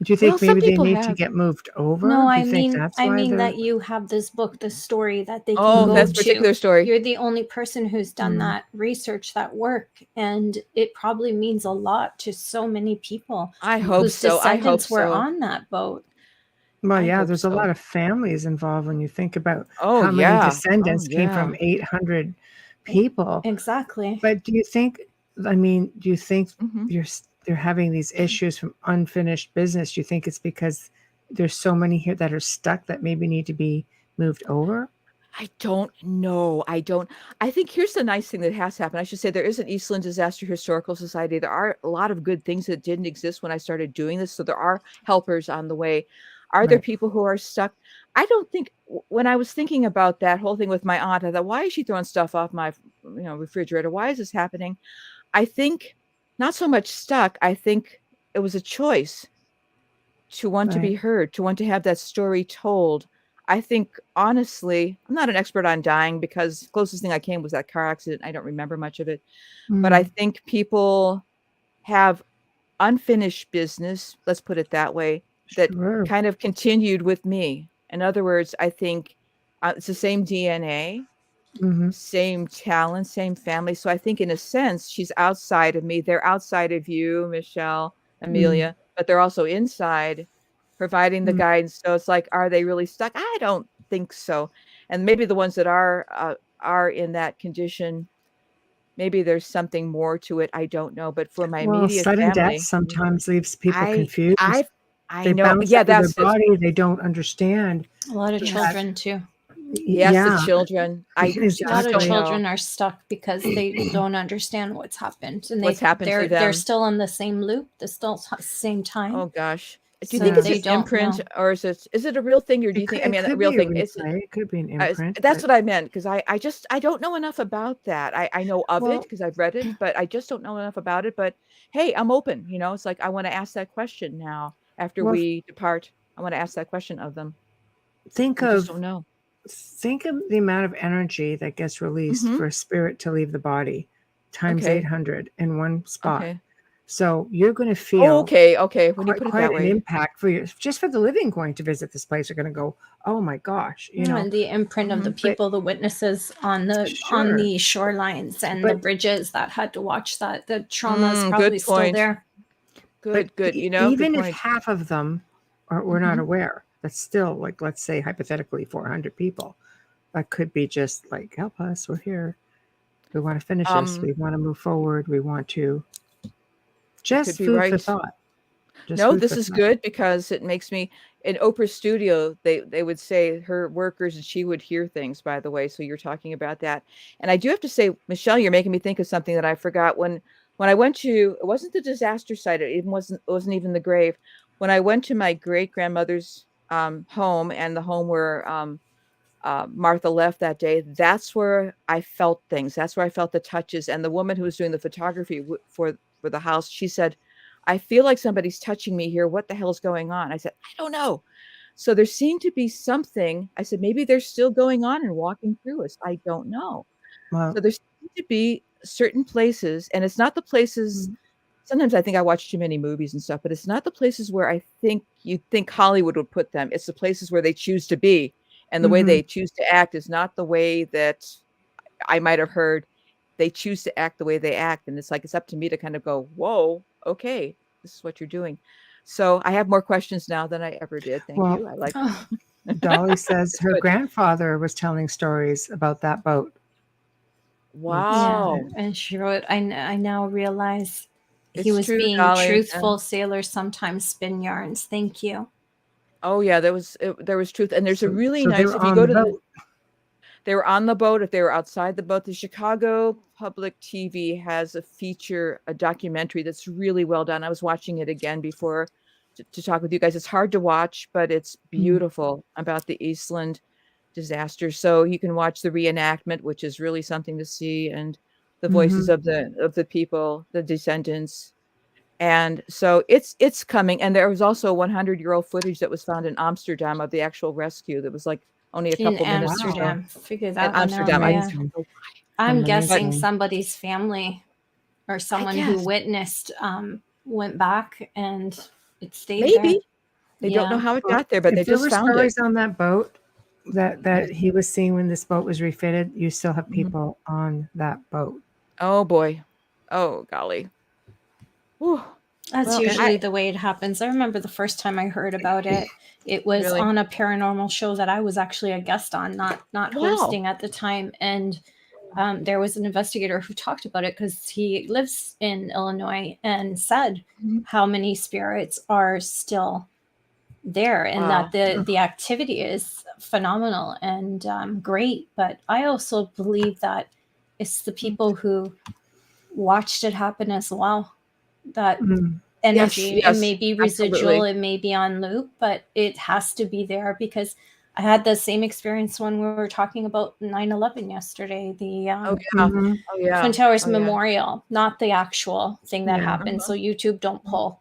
Do you think maybe they need to get moved over? No, Do I you think mean, that's why that you have this book, this story that they can Oh, go that's a to. particular story. You're the only person who's done that research, that work, and it probably means a lot to so many people. I hope whose so. I hope descendants were so. on that boat. Well, I yeah, hope there's a so. lot of families involved when you think about Oh, how many yeah. descendants Oh, came from yeah. 800 people. Exactly. But do you think Mhm. they're having these issues from unfinished business? Do you think it's because there's so many here that are stuck that maybe need to be moved over? I don't know. I think here's the nice thing that has happened. I should say there is an Eastland Disaster Historical Society. There are a lot of good things that didn't exist when I started doing this. So there are helpers on the way. Are there Right. people who are stuck? I don't think when I was thinking about that whole thing with my aunt, I thought, why is she throwing stuff off my refrigerator? Why is this happening? I think not so much stuck. I think it was a choice to want to be Right. heard, to want to have that story told. I think, honestly, I'm not an expert on dying because the closest thing I came was that car accident. I don't remember much of it. But I think people have unfinished business, let's put it that way, that Sure. kind of continued with me. In other words, I think it's the same DNA, hmm same talent, same family. So I think in a sense, she's outside of me. They're outside of you, Michelle, Amelia, but they're also inside providing the guidance. So it's like, are they really stuck? I don't think so. And maybe the ones that are in that condition, maybe there's something more to it. I don't know. But for my Well, immediate sudden death family, sometimes leaves people I confused. I They know. bounce Yeah, out of their that's it. body. They don't understand. A lot of Yes. children too. Yes, the Yeah, children. I A lot of just don't children know are stuck because they don't understand what's happened, and what's happened to they're them. still on the same loop, the same time. Oh gosh. Do you So think it's they an don't imprint know. or is it a real thing, or do you think, I it mean, a could real be a thing? It's replay. It could be an imprint. that's But what I meant, because I don't know enough about that. I know of it well, because I've read it, but I just don't know enough about it. But hey, I'm open. It's like I want to ask that question now after well, we depart. I want to ask that question of them. think I just of don't know. think of the amount of energy that gets released Mm-hmm. for a spirit to leave the body times Okay. 800 in one spot. Okay. So you're going to Oh, feel okay. Okay. When you put it quite that an way. impact just for the living going to visit this place. Are going to go, oh my gosh, And the imprint of the Mhm. But people, the witnesses on the sure, shorelines and the but bridges that had to watch that, the trauma is probably Good still point. there. Good. Good. Good even if point. half of them were not Mhm. aware, that's still like, let's say hypothetically 400 people. That could be just like, help us, we're here. We want to finish this. We want to move forward. We want to You could just be food for right. thought. Just No, food this for is thought. good because it makes me in Oprah's studio, they would say her workers and she would hear things, by the way. So you're talking about that. And I do have to say, Michelle, you're making me think of something that I forgot when I went to, it wasn't the disaster site, it wasn't even the grave. When I went to my great grandmother's home and the home where Martha left that day, that's where I felt things. That's where I felt the touches. And the woman who was doing the photography for the house, she said, I feel like somebody's touching me here. What the hell's going on? I said, I don't know. So there seemed to be something. I said, maybe they're still going on and walking through us. I don't know. Well, So there seem to be certain places, and it's not the places. Sometimes I think I watch too many movies and stuff, but it's not the places where I think you think Hollywood would put them. It's the places where they choose to be. And the way mhm. they choose to act is not the way that I might have heard. They choose to act the way they act. And it's like, it's up to me to kind of go, whoa, okay, this is what you're doing. So I have more questions now than I ever did. Thank Well, you. I like Oh, Dolly says her Good. grandfather was telling stories about that boat. yeah. Wow. And she wrote, I now realize he It's was true, being Dolly. truthful. Sailors sometimes spin yarns. Thank you. Oh yeah, there was truth. And there's a really So they nice, were if you on go the to boat. they were on the boat, if they were outside the boat, the Chicago Public TV has a documentary that's really well done. I was watching it again before to talk with you guys. It's hard to watch, but it's beautiful about the Eastland disaster. So you can watch the reenactment, which is really something to see, and the voices Mhm. of the people, the descendants. And so it's coming. And there was also 100-year-old footage that was found in Amsterdam of the actual rescue. That was like only a In couple minutes ago. Amsterdam. Figure In that one out. Amsterdam, I Yeah. don't know I'm Amazing. guessing somebody's family or someone who guess. witnessed went back and it stayed maybe there. they don't know Yeah. how it got there, but they If there just were found it. stories on that boat that he was seeing when this boat was refitted, you still have people on that boat. Oh boy, oh golly. Whew. That's Well, usually the way it happens. I remember the first time I heard about it, it was Really? on a paranormal show that I was actually a guest on, not Wow. hosting at the time. And there was an investigator who talked about it because he lives in Illinois and said how many spirits are still there and Wow. that the activity is phenomenal and great. But I also believe that it's the people who watched it happen as well. That energy, yes, it may be residual, absolutely. it may be on loop, but it has to be there because I had the same experience when we were talking about 9/11 yesterday, the Oh yeah. Twin Towers Oh, yeah. Memorial, not the actual thing that happened. So YouTube, don't pull.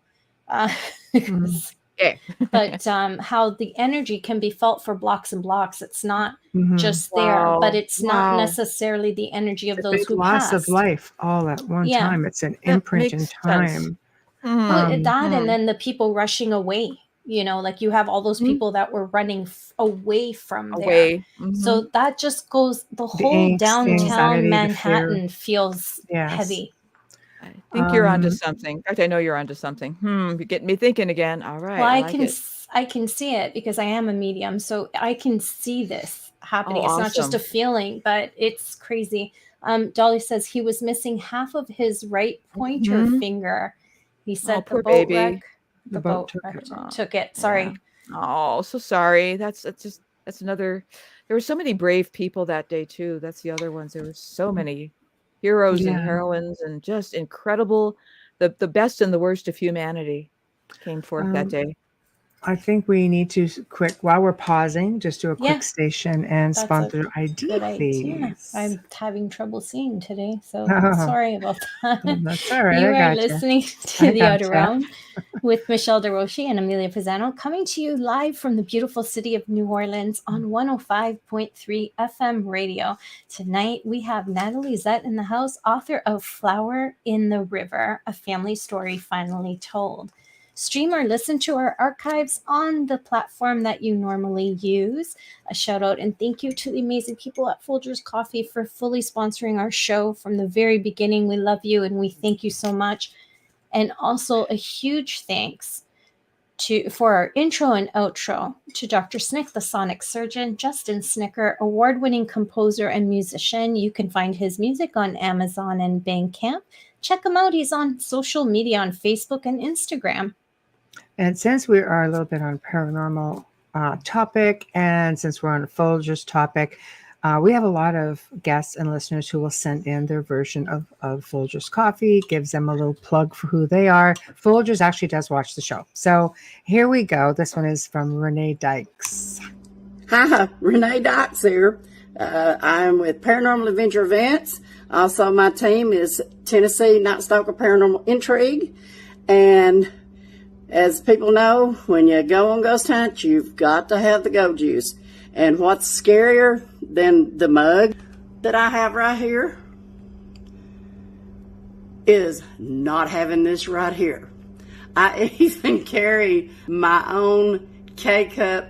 Okay. But how the energy can be felt for blocks and blocks. It's not just there, Wow. but it's not Wow. necessarily the energy of It's a those big who loss passed. of life all at one Yeah. time. It's an That imprint in makes sense. time. Well, that and then the people rushing away, you know, like you have all those people that were running away from there. Away. So that just goes, the whole angst, the downtown anxiety, the Manhattan feels Yes. heavy. I think you're onto something. In fact, I know you're onto something. You're getting me thinking again. All right. Well, I I like can it. I can see it because I am a medium, so I can see this happening. Oh, It's not just a awesome. feeling, but it's crazy. Dolly says he was missing half of his right pointer finger. He said Oh, the poor boat baby. wreck. The The boat boat took wreck it. took it. Sorry. Yeah. Oh, so sorry. That's another. There were so many brave people that day too. That's the other ones. There were so many heroes and Yeah. heroines and just incredible. The best and the worst of humanity came forth that day. I think we need to while we're pausing, just do a Yeah. quick station and That's sponsor a ID good idea. fees. I'm having trouble seeing today, so Oh. sorry about that. That's all right. You I are gotcha. listening to I The Outer gotcha. Realm with Michelle DeRoche and Amelia Pisano, coming to you live from the beautiful city of New Orleans on 105.3 FM radio. Tonight we have Natalie Zett in the house, author of Flower in the River, a family story finally told. Stream or listen to our archives on the platform that you normally use. A shout out and thank you to the amazing people at Folgers Coffee for fully sponsoring our show from the very beginning. We love you and we thank you so much. And also a huge thanks for our intro and outro to Dr. Snick, the sonic surgeon, Justin Snicker, award-winning composer and musician. You can find his music on Amazon and Bandcamp. Check him out. He's on social media on Facebook and Instagram. And since we are a little bit on paranormal topic, and since we're on a Folgers topic, we have a lot of guests and listeners who will send in their version of Folgers coffee, gives them a little plug for who they are. Folgers actually does watch the show. So here we go. This one is from Renee Dykes. Hi, Renee Dykes here. I'm with Paranormal Adventure Events. Also, my team is Tennessee Night Stalker Paranormal Intrigue. And as people know, when you go on ghost hunt, you've got to have the go juice. And what's scarier than the mug that I have right here is not having this right here. I even carry my own K-cup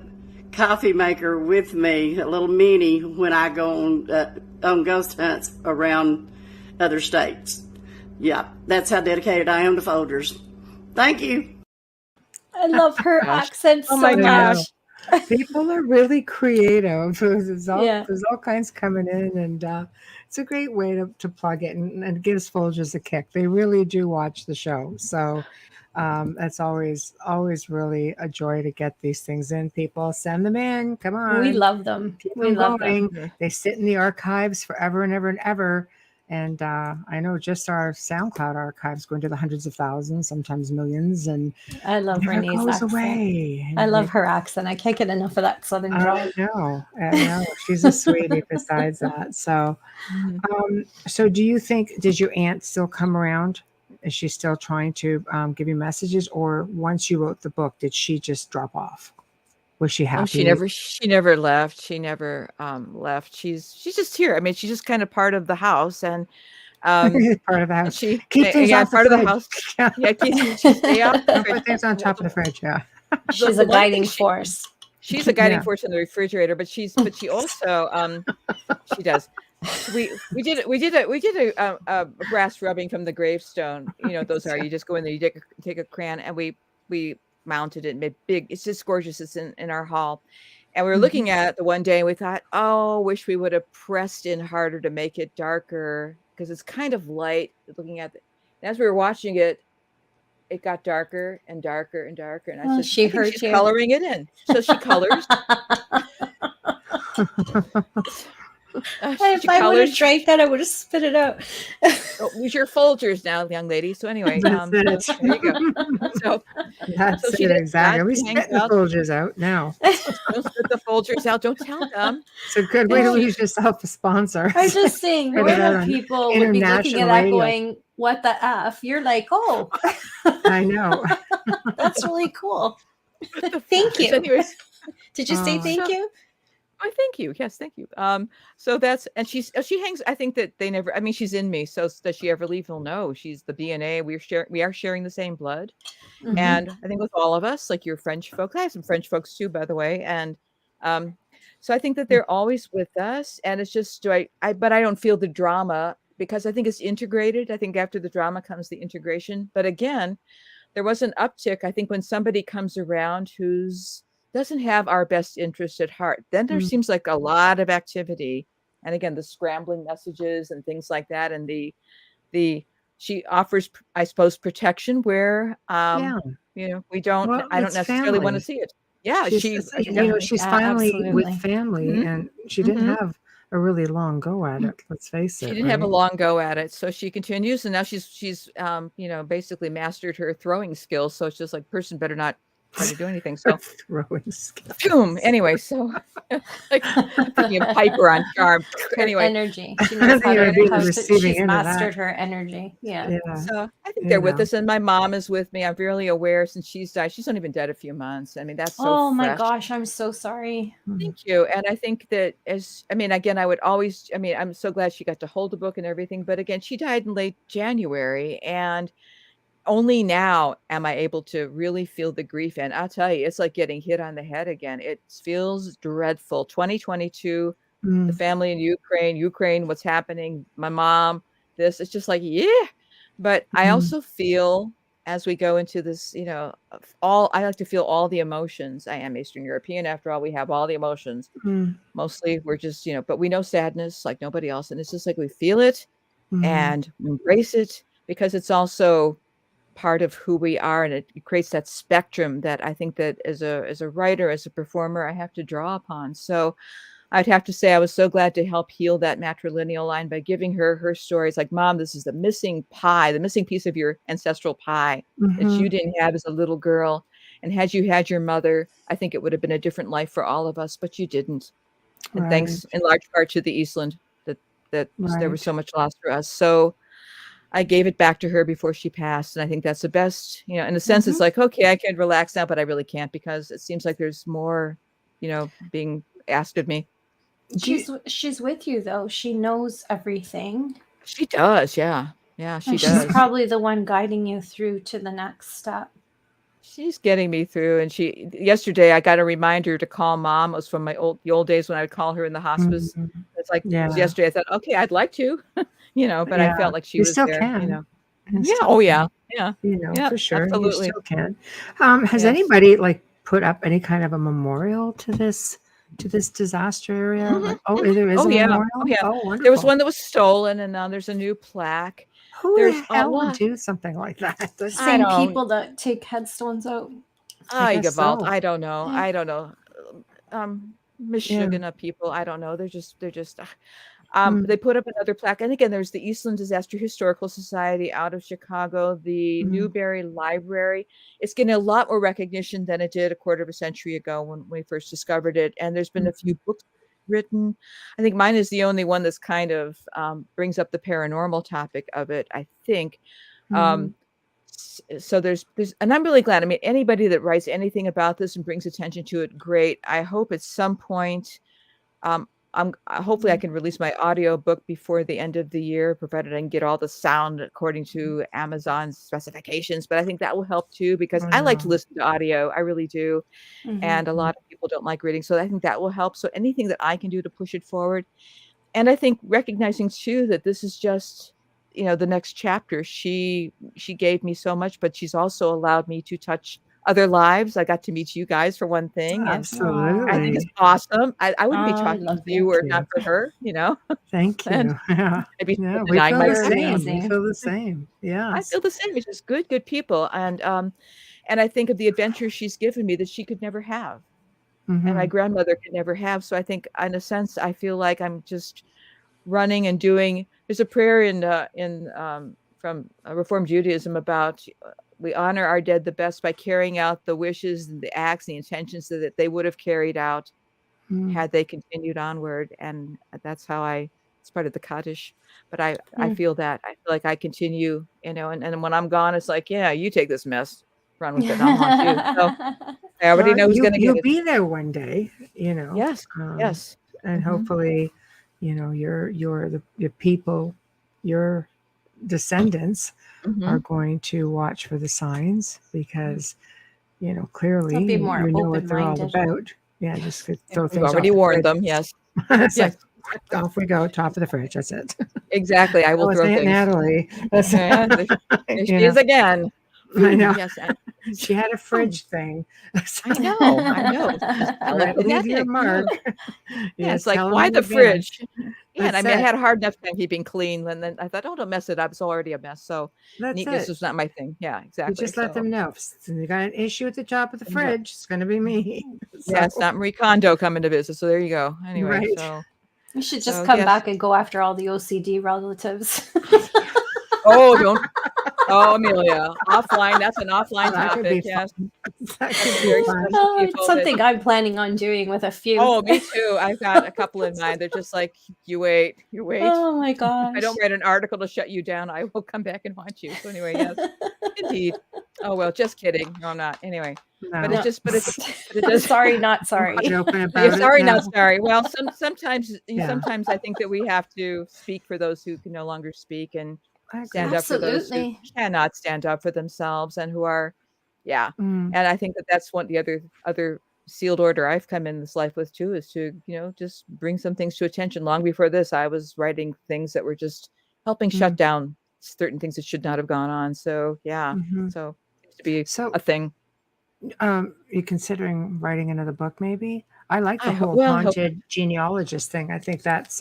coffee maker with me, a little mini, when I go on ghost hunts around other states. Yeah, that's how dedicated I am to Folgers. Thank you. I love her accent so my much. People are really creative. There's all Yeah. kinds coming in, and it's a great way to plug it, and it gives Folgers a kick. They really do watch the show, so it's always really a joy to get these things in. People send them in. Come on, We love them. keep We them love going. them. They sit in the archives forever and ever and ever. And I know just our SoundCloud archives go into the hundreds of thousands, sometimes millions, and I love never Renee's goes accent. away. I love her accent. I can't get enough of that Southern drawl. I know. She's a sweetie besides that. So, so do you think, did your aunt still come around Is she still trying to give you messages, or once you wrote the book, did she just drop off? Was she happy? Oh, she never left. She never left. She's just here. I mean, she's just kind of part of the house, and part of the and house. she Keep things yeah, off the part of the fridge. house. Yeah. Yeah, she stay off the Don't fridge. put things on top of the fridge. Yeah. She's The a one thing guiding force. She's a guiding Yeah. force in the refrigerator, but she also she does. We did a brass rubbing from the gravestone. You know, those are, you just go in there, you take a crayon, and we mounted it and made big. It's just gorgeous. It's in our hall. And we were looking at it the one day and we thought, oh, wish we would have pressed in harder to make it darker, because it's kind of light looking at it. And as we were watching it, it got darker and darker and darker. And I said, She I think heard she's you. coloring it in. So she colors. If I would have drank that, I would have spit it out. Use your Folgers now, young lady. So anyway, That's it. so there you go. So That's she it, did exactly. that. We She spit hangs the out. Folgers out now. Don't spit the Folgers out. Don't tell them. It's a good way to use yourself a sponsor. I'm just saying, Put it normal on people would be looking at international that radio. going, what the F? You're like, oh, I know. that's really cool. Thank you. Anyways, Did you say Oh. thank you? oh, thank you. Yes, thank you. So that's, and she hangs. I think that they never. I mean, she's in me. So does she ever leave? Well, no. She's the DNA. We are sharing the same blood, Mhm. and I think with all of us, like your French folks, I have some French folks too, by the way, and so I think that they're always with us, and it's just but I don't feel the drama because I think it's integrated. I think after the drama comes the integration. But again, there was an uptick. I think when somebody comes around who's doesn't have our best interest at heart, then there Mm. seems like a lot of activity. And again, the scrambling messages and things like that. And she offers, I suppose, protection where, Yeah. you know, we don't, Well, I don't it's necessarily want to family. see it. Yeah. She's finally Absolutely. with family, Mhm. and she didn't Mhm. have a really long go at it. Let's face She it. didn't have a right? long go at it. So she continues. And now she's you know, basically mastered her throwing skills. So it's just like, person better not try to do anything. So Throwing skills. boom. Anyway, so like thinking of Piper on Charm. Her Anyway, energy. She knows how You're to, being how to receiving she's end of that. mastered her energy. Yeah. Yeah. so I think You they're with know. us, and my mom is with me. I'm really aware since she's died. She's only been dead a few months. I mean, that's so Oh my fresh. gosh, I'm so sorry. Thank you. And I think that again, I'm so glad she got to hold the book and everything. But again, she died in late January, and only now am I able to really feel the grief. And I'll tell you, it's like getting hit on the head again. It feels dreadful. 2022, the Mm. family in Ukraine, what's happening, my mom, it's just like, yeah. But I Mhm. also feel as we go into this, you know, I like to feel all the emotions. I am Eastern European. After all, we have all the emotions. Mm. Mostly we're just, you know, but we know sadness like nobody else. And it's just like we feel it Mhm. and embrace it, because it's also part of who we are, and it creates that spectrum that I think that as a writer, as a performer, I have to draw upon. So I'd have to say I was so glad to help heal that matrilineal line by giving her stories like, Mom, this is the missing piece of your ancestral pie that you Mhm. didn't have as a little girl. And had you had your mother, I think it would have been a different life for all of us, but you didn't. And Right. thanks in large part to the Eastland that there was Right. so much loss for us. So I gave it back to her before she passed. And I think that's the best, you know, in a sense, it's like, okay, I can relax now, but I really can't, because it seems like there's more, you know, being asked of me. She's with you though. She knows everything. She does. Yeah. Yeah, she And does. she's probably the one guiding you through to the next step. She's getting me through. And yesterday I got a reminder to call Mom. It was from the old days when I would call her in the hospice. Mhm. It's like, Yeah. yesterday I thought, okay, I'd like to, you know, but I Yeah. felt like she You was still there, can. you know. You Yeah. still Oh can. yeah. Yeah. You know, Yeah, for sure. absolutely. You still can. Has Yes. anybody like put up any kind of a memorial to this disaster area? Mhm, Like, there is Oh a yeah. memorial? Oh yeah. Oh, There was wonderful. one that was stolen, and now there's a new plaque. Who There's the a hell would lot. do something like that? That's I Same don't. people that take headstones out. I guess Gewalt. so. I don't know. Yeah. I don't know. Yeah. Michigan people. I don't know. They're just. Mm. They put up another plaque, and again, there's the Eastland Disaster Historical Society out of Chicago, the Mm. Newberry Library. It's getting a lot more recognition than it did a quarter of a century ago when we first discovered it. And there's been a few books written. I think mine is the only one that's kind of brings up the paranormal topic of it, I think. Um, so there's, and I'm really glad. I mean, anybody that writes anything about this and brings attention to it, great. I hope at some point, hopefully I can release my audio book before the end of the year, provided I can get all the sound according to Amazon's specifications. But I think that will help too, because I like to listen to audio. I really do. And a lot of people don't like reading. So I think that will help. So anything that I can do to push it forward. And I think recognizing too, that this is just, the next chapter. She gave me so much, but she's also allowed me to touch other lives. I got to meet you guys for one thing. Absolutely. And I think it's awesome. I wouldn't be talking to you or not for her, Thank you. And Yeah. I'd be Yeah, we denying feel my the same. amazing. We feel the same. Yeah. I feel the same. It's just good people. And I think of the adventures she's given me that she could never have. And my grandmother could never have. So I think, in a sense, I feel like I'm just running and doing. There's a prayer from Reformed Judaism about we honor our dead the best by carrying out the wishes and the acts, the intentions that they would have carried out had they continued onward. And that's how it's part of the Kaddish. But I feel that. I feel like I continue, and when I'm gone, it's like, yeah, you take this mess, run with it. I'm on too. So I already know who's going to get You'll it. be there one day, Yes. Yes. and hopefully, your people, your descendants are going to watch for the signs, because clearly They'll be more you know what they're all open-minded. about. Yeah, just could throw We've things already off the warned fridge. them. Yes. It's Yes. like, off we go, top of the fridge. That's it. Exactly. I will That was throw Aunt things. Natalie. That's Yeah, there you she know, is again. I know. Yes. She had a fridge thing. I know. Tell Right, it leave your pathetic, mark. Yeah, it's tell like, them why in the advance. fridge? Yeah, and I That's mean, I it. had a hard enough time keeping clean, and then I thought, oh, don't mess it up. It's already a mess. So That's neatness it. is not my thing. Yeah, You exactly. just let So, them know. If you got an issue at the top of the Yeah. fridge, it's going to be me. yeah, it's So, not Marie Kondo coming to visit. So there you go. Anyway, Right. so You should just So, come yes. back and go after all the OCD relatives. oh, don't. Oh, Amelia, offline. That's an offline that could be topic. Yes. fun. That could be Very fun. special Oh, people it's that- something I'm planning on doing with a few. Oh, me too. I've got a couple in mind. They're just like, you wait. Oh my gosh. If I don't write an article to shut you down, I will come back and haunt you. So anyway, yes, indeed. Oh well, just kidding. No, I'm not. Anyway, but No. it does. Sorry, not sorry. Much open Yeah, about it sorry, now. not sorry. Well, sometimes Yeah. I think that we have to speak for those who can no longer speak and I agree. stand up for those who Absolutely. cannot stand up for themselves and who are, yeah. Mm. And I think that that's one the other sealed order I've come in this life with too, is to just bring some things to attention. Long before this, I was writing things that were just helping shut down certain things that should not have gone on. So yeah, so it seems to be So, a thing. you considering writing another book? Maybe. I like the I ho- whole well, I hope- haunted genealogist thing. I think that's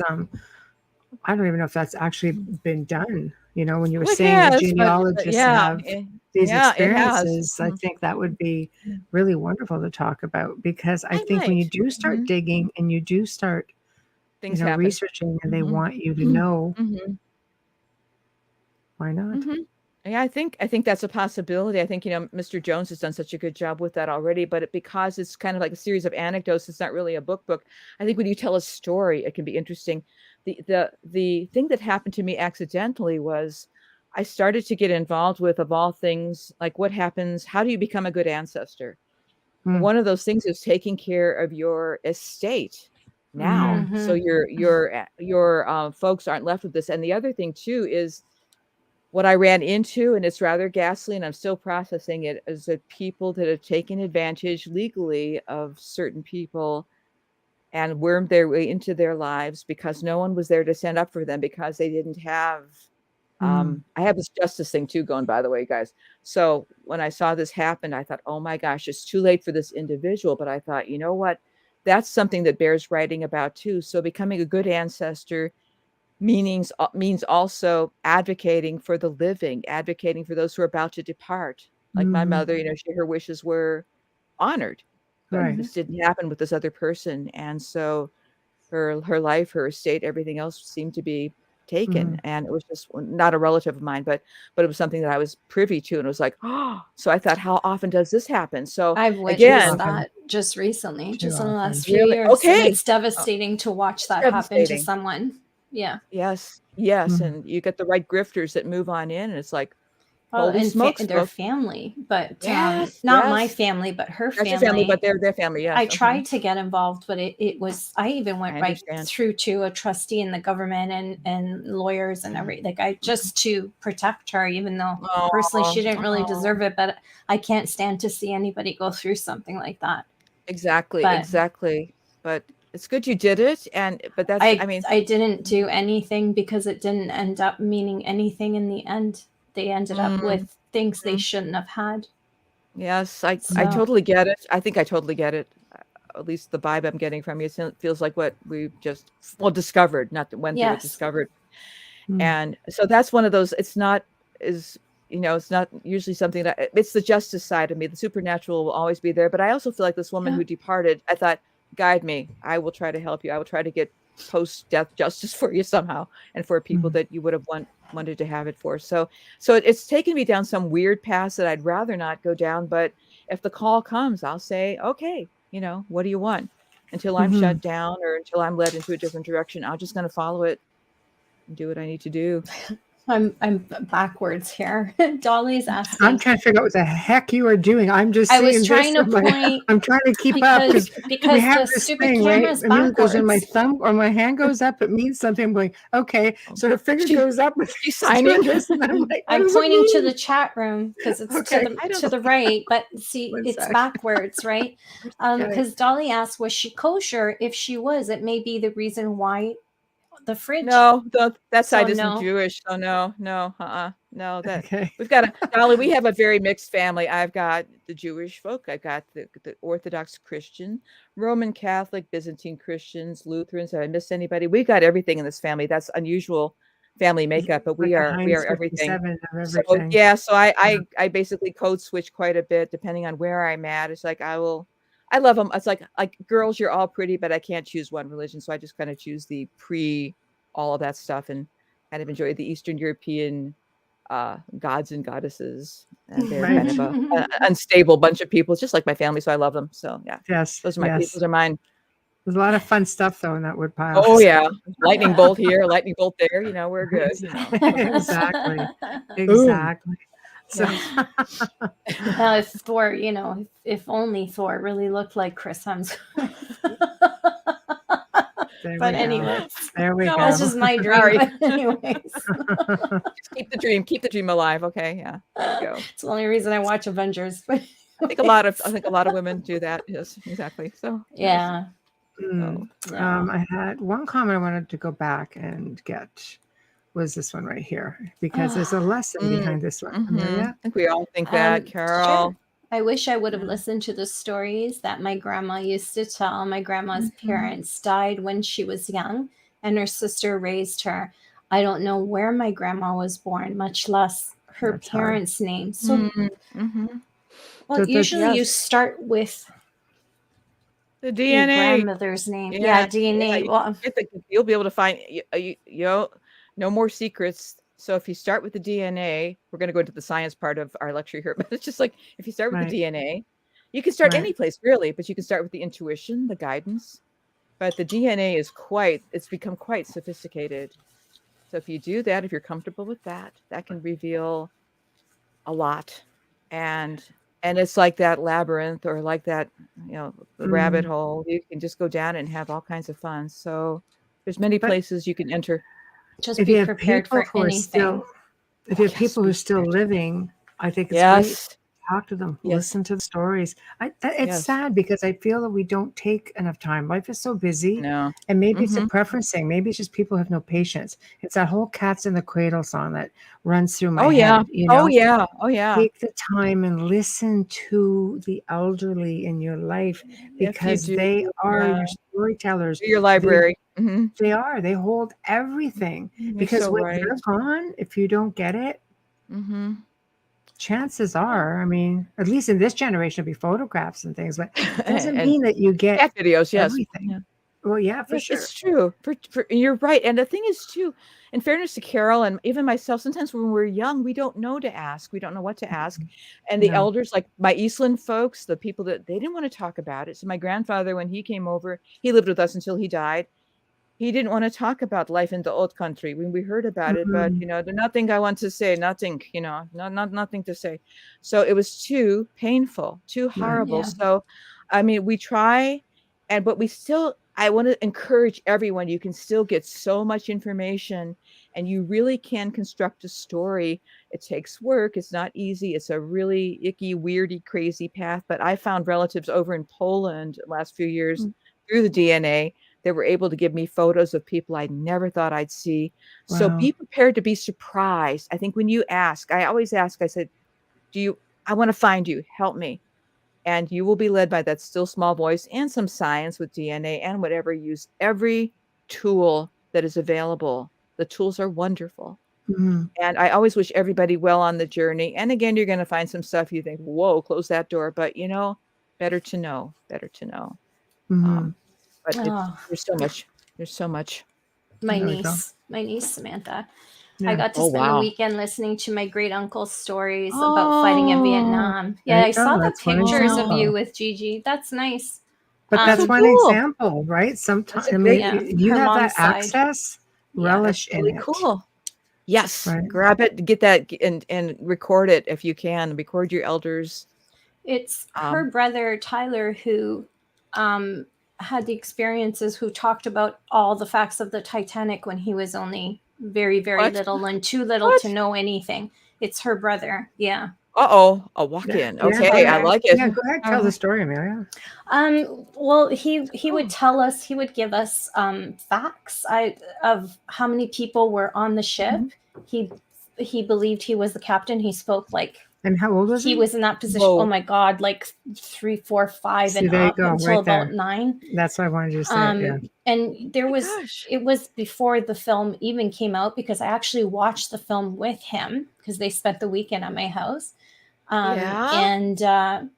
I don't even know if that's actually been done. When you were Well, it saying that has, but genealogists yeah, have these yeah, it has. experiences, I think that would be really wonderful to talk about, because I I think when you might. do start digging and you do start, Things happen. researching, and they Mhm. want you to know, Mhm. why not? Mhm. Yeah, I think that's a possibility. I think, Mr. Jones has done such a good job with that already, but because it's kind of like a series of anecdotes, it's not really a book. I think when you tell a story, it can be interesting. The thing that happened to me accidentally was I started to get involved with, of all things, like what happens, how do you become a good ancestor? Mm. One of those things is taking care of your estate now. So your folks aren't left with this. And the other thing too is what I ran into, and it's rather ghastly, and I'm still processing it, is that people that have taken advantage legally of certain people and wormed their way into their lives because no one was there to stand up for them, because they didn't have I have this justice thing too going, by the way, guys. So when I saw this happen, I thought, oh my gosh, it's too late for this individual. But I thought, you know what? That's something that bears writing about too. So becoming a good ancestor means also advocating for the living, advocating for those who are about to depart. Like my mother, her wishes were honored, but Right. this didn't happen with this other person. And so her life, her estate, everything else seemed to be taken. And it was just not a relative of mine, but it was something that I was privy to. And it was like, oh, so I thought, how often does this happen? So I've witnessed again, that just recently, just in the often. last few Really? years. Okay. And it's devastating to watch that happen to Devastating. someone. Yeah. yes. And you get the right grifters that move on in, and it's like, Oh, Holy and smokes, their folks. family, but Yes, not my yes. family, but her Not your family, but family. their family, yes. I tried to get involved, but it was, I even went I right understand. through to a trustee in the government and lawyers and everything. Like, I just to protect her, even though personally she didn't really deserve it, but I can't stand to see anybody go through something like that. Exactly, But exactly. But it's good you did it, but that's, I mean, I didn't do anything because it didn't end up meaning anything in the end. They ended up with things they shouldn't have had. yes, I So totally get it. I think I totally get it. At least the vibe I'm getting from you feels like what we've just, discovered, not that went through, but yes. discovered. Mm. And so that's one of those, it's not it's not usually something that, it's the justice side of me. The supernatural will always be there. But I also feel like this woman who departed, I thought, guide me. I will try to help you. I will try to get post-death justice for you somehow, and for people that you would have wanted to have it for. So it's taken me down some weird paths that I'd rather not go down. But if the call comes, I'll say, okay, what do you want? Until I'm shut down or until I'm led into a different direction, I'm just going to follow it and do what I need to do. I'm backwards here. Dolly's asking. I'm trying to figure out what the heck you are doing. I'm just. I was seeing trying this to on my- point I'm trying to keep up because we have the this stupid thing, right? camera's And it goes in my backwards. thumb or my hand goes up. It means something. I'm going, okay. So the finger goes up. She's signing. This, and I'm like, what I'm does it pointing to mean? the chat room because it's Okay. to the right, but see, One it's sec. backwards, right? Because Dolly asked, was she kosher? If she was, it may be the reason why the fridge. No, that side So isn't no. Jewish. So no, no. That Okay. we've got Dolly. We have a very mixed family. I've got the Jewish folk. I've got the Orthodox Christian, Roman Catholic, Byzantine Christians, Lutherans. Have I missed anybody? We've got everything in this family. That's unusual family makeup, but we are everything. So yeah, so I basically code switch quite a bit depending on where I'm at. It's like I love them. It's like girls, you're all pretty, but I can't choose one religion, so I just kind of choose the all of that stuff and kind of enjoy the Eastern European gods and goddesses. And they're kind of an unstable bunch of people, just like my family, so I love them. So yeah, yes, those are my people. Those are mine. There's a lot of fun stuff though in that wood pile. Oh yeah, lightning bolt here, lightning bolt there. We're good. Exactly. So now, if Thor, if only Thor really looked like Chris Hemsworth. But anyways, there we go. That's just my dream. But anyways, keep the dream alive. Okay, yeah. There you go. It's the only reason I watch Avengers. I think a lot of women do that. Yes, exactly. So yeah. I had one comment I wanted to go back and get. Was this one right here? Because there's a lesson behind this one. I think we all think that, Carol. Sure. I wish I would have listened to the stories that my grandma used to tell. My grandma's parents died when she was young, and her sister raised her. I don't know where my grandma was born, much less her parents' name. So, well, usually you start with the DNA, your grandmother's name. Yeah, DNA. You'll be able to find no more secrets. So if you start with the DNA, we're going to go into the science part of our lecture here, but it's just like, if you start with the DNA, you can start any place really, but you can start with the intuition, the guidance, but the DNA is it's become quite sophisticated. So if you do that, if you're comfortable with that, that can reveal a lot. And it's like that labyrinth or like that, the rabbit hole. You can just go down and have all kinds of fun. So there's many places you can enter. Just be prepared for anything. If you have people who are still living, I think it's great. Talk to them, listen to the stories. It's sad because I feel that we don't take enough time. Life is so busy. No. And maybe it's a preference thing. Maybe it's just people have no patience. It's that whole Cats in the Cradle song that runs through my head. Oh yeah. Take the time and listen to the elderly in your life because they are your storytellers. Your library. They are. They hold everything. Because when they're gone, if you don't get it, chances are, I mean, at least in this generation, it'll be photographs and things, but it doesn't mean that you get cat videos. Everything. Yeah. Well, yeah, for sure. It's true. You're right. And the thing is, too, in fairness to Carol and even myself, sometimes when we're young, we don't know to ask. We don't know what to ask. And the elders, like my Eastland folks, the people that they didn't want to talk about it. So my grandfather, when he came over, he lived with us until he died. he didn't want to talk about life in the old country when we heard about it, but Mm. there's nothing I want to say, nothing, nothing to say. So it was too painful, too Right. horrible. Yeah. So, I mean, we try, but I want to encourage everyone. You can still get so much information, and you really can construct a story. It takes work. It's not easy. It's a really icky, weirdy, crazy path. But I found relatives over in Poland the last few years through the DNA. They were able to give me photos of people I never thought I'd see. So Wow. be prepared to be surprised. I think when you ask, I always ask, I said, I want to find you, help me. And you will be led by that still small voice and some science with DNA and whatever. Use every tool that is available. The tools are wonderful. Mm. And I always wish everybody well on the journey. And again, you're going to find some stuff you think, whoa, close that door. But better to know, better to know. Mhm. But Oh, there's so much. There's so much. my There we go. niece Samantha. Yeah. I got to Oh, spend the wow. weekend listening to my great uncle's stories about fighting in Oh, Vietnam. There Yeah, you I saw go. the That's one pictures of you example. with Gigi. That's nice. But That's that's so one cool. example, right? That's Sometimes, a I great, mean, Yeah, you her have that mom's side. access, Yeah, relish that's really in it, cool. Yes, right? grab it, get that, and record it if you can. Record your elders. it's her Um, brother Tyler who had the experiences, who talked about all the facts of the Titanic when he was only very, very what? little and too little What? to know anything. It's her brother. Yeah. Uh-oh, a Yeah, walk-in. yeah, Okay, go I ahead. like it. Yeah, go ahead. Tell the story, Amelia. Well, he would Oh. tell us, he would give us facts of how many people were on the ship. He believed he was the captain. He spoke like And how old was he he? was in that position. Whoa. Oh my God, like 3, 4, 5 See, and there you up go, until right about there. 9. That's what I wanted you to say. Yeah. And there My was, gosh. it was before the film even came out, because I actually watched the film with him because they spent the weekend at my house. Yeah. And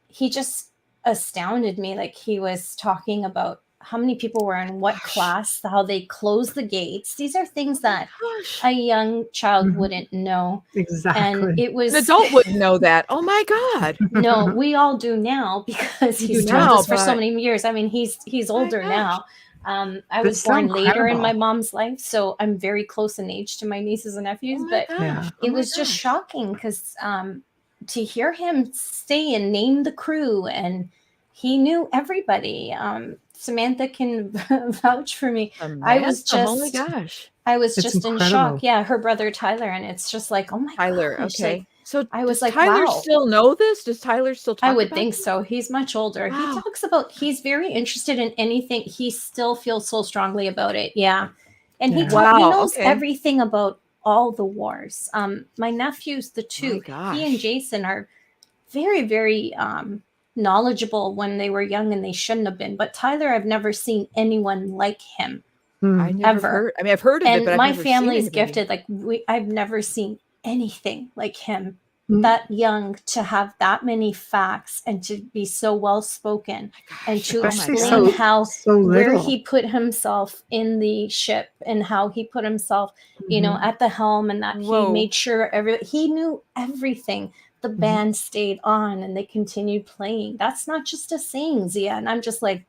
he just astounded me. Like, he was talking about how many people were in what Gosh. class, how they closed the gates. These are things that Gosh. a young child Mhm. wouldn't know. Exactly. And it was An adult wouldn't know that. Oh my God. no, we all do now because You he's do told now, us for so but many years. I mean, he's older gosh. now. I That's was so born later in my incredible. mom's life, so I'm very close in age to my nieces and Oh nephews. my But Yeah. gosh. Oh it my was just gosh. shocking because to hear him say and name the crew, and he knew everybody. Samantha can vouch for me. I was Samantha, oh my just gosh. I was It's just in shock. incredible. Yeah, her brother Tyler, and it's just like, oh my Tyler, gosh, like okay. So I was does like, Tyler wow. still know this? Does Tyler still I talk would about think this? so. He's much older. He Wow. talks about, he's very interested in anything. He still feels so strongly about it. Yeah. And Yeah. he Wow, knows okay. everything about all the wars. My nephews, the My two, he and gosh. Jason are very, very knowledgeable when they were young, and they shouldn't have been. But Tyler, I've never seen anyone like him I Hmm. never ever. heard. I mean, I've heard of it, And but I've my never seen family's anybody. gifted. Like, I've never seen anything like him Hmm. that young, to have that many facts and to be so well spoken and Gosh. to Oh my Especially explain gosh. how so where little. he put himself in the ship and how he put himself, Mhm. at the helm, and that he Whoa. made sure he knew everything. The Mhm. band stayed on and they continued playing. That's not just a saying, Zia. And I'm just like,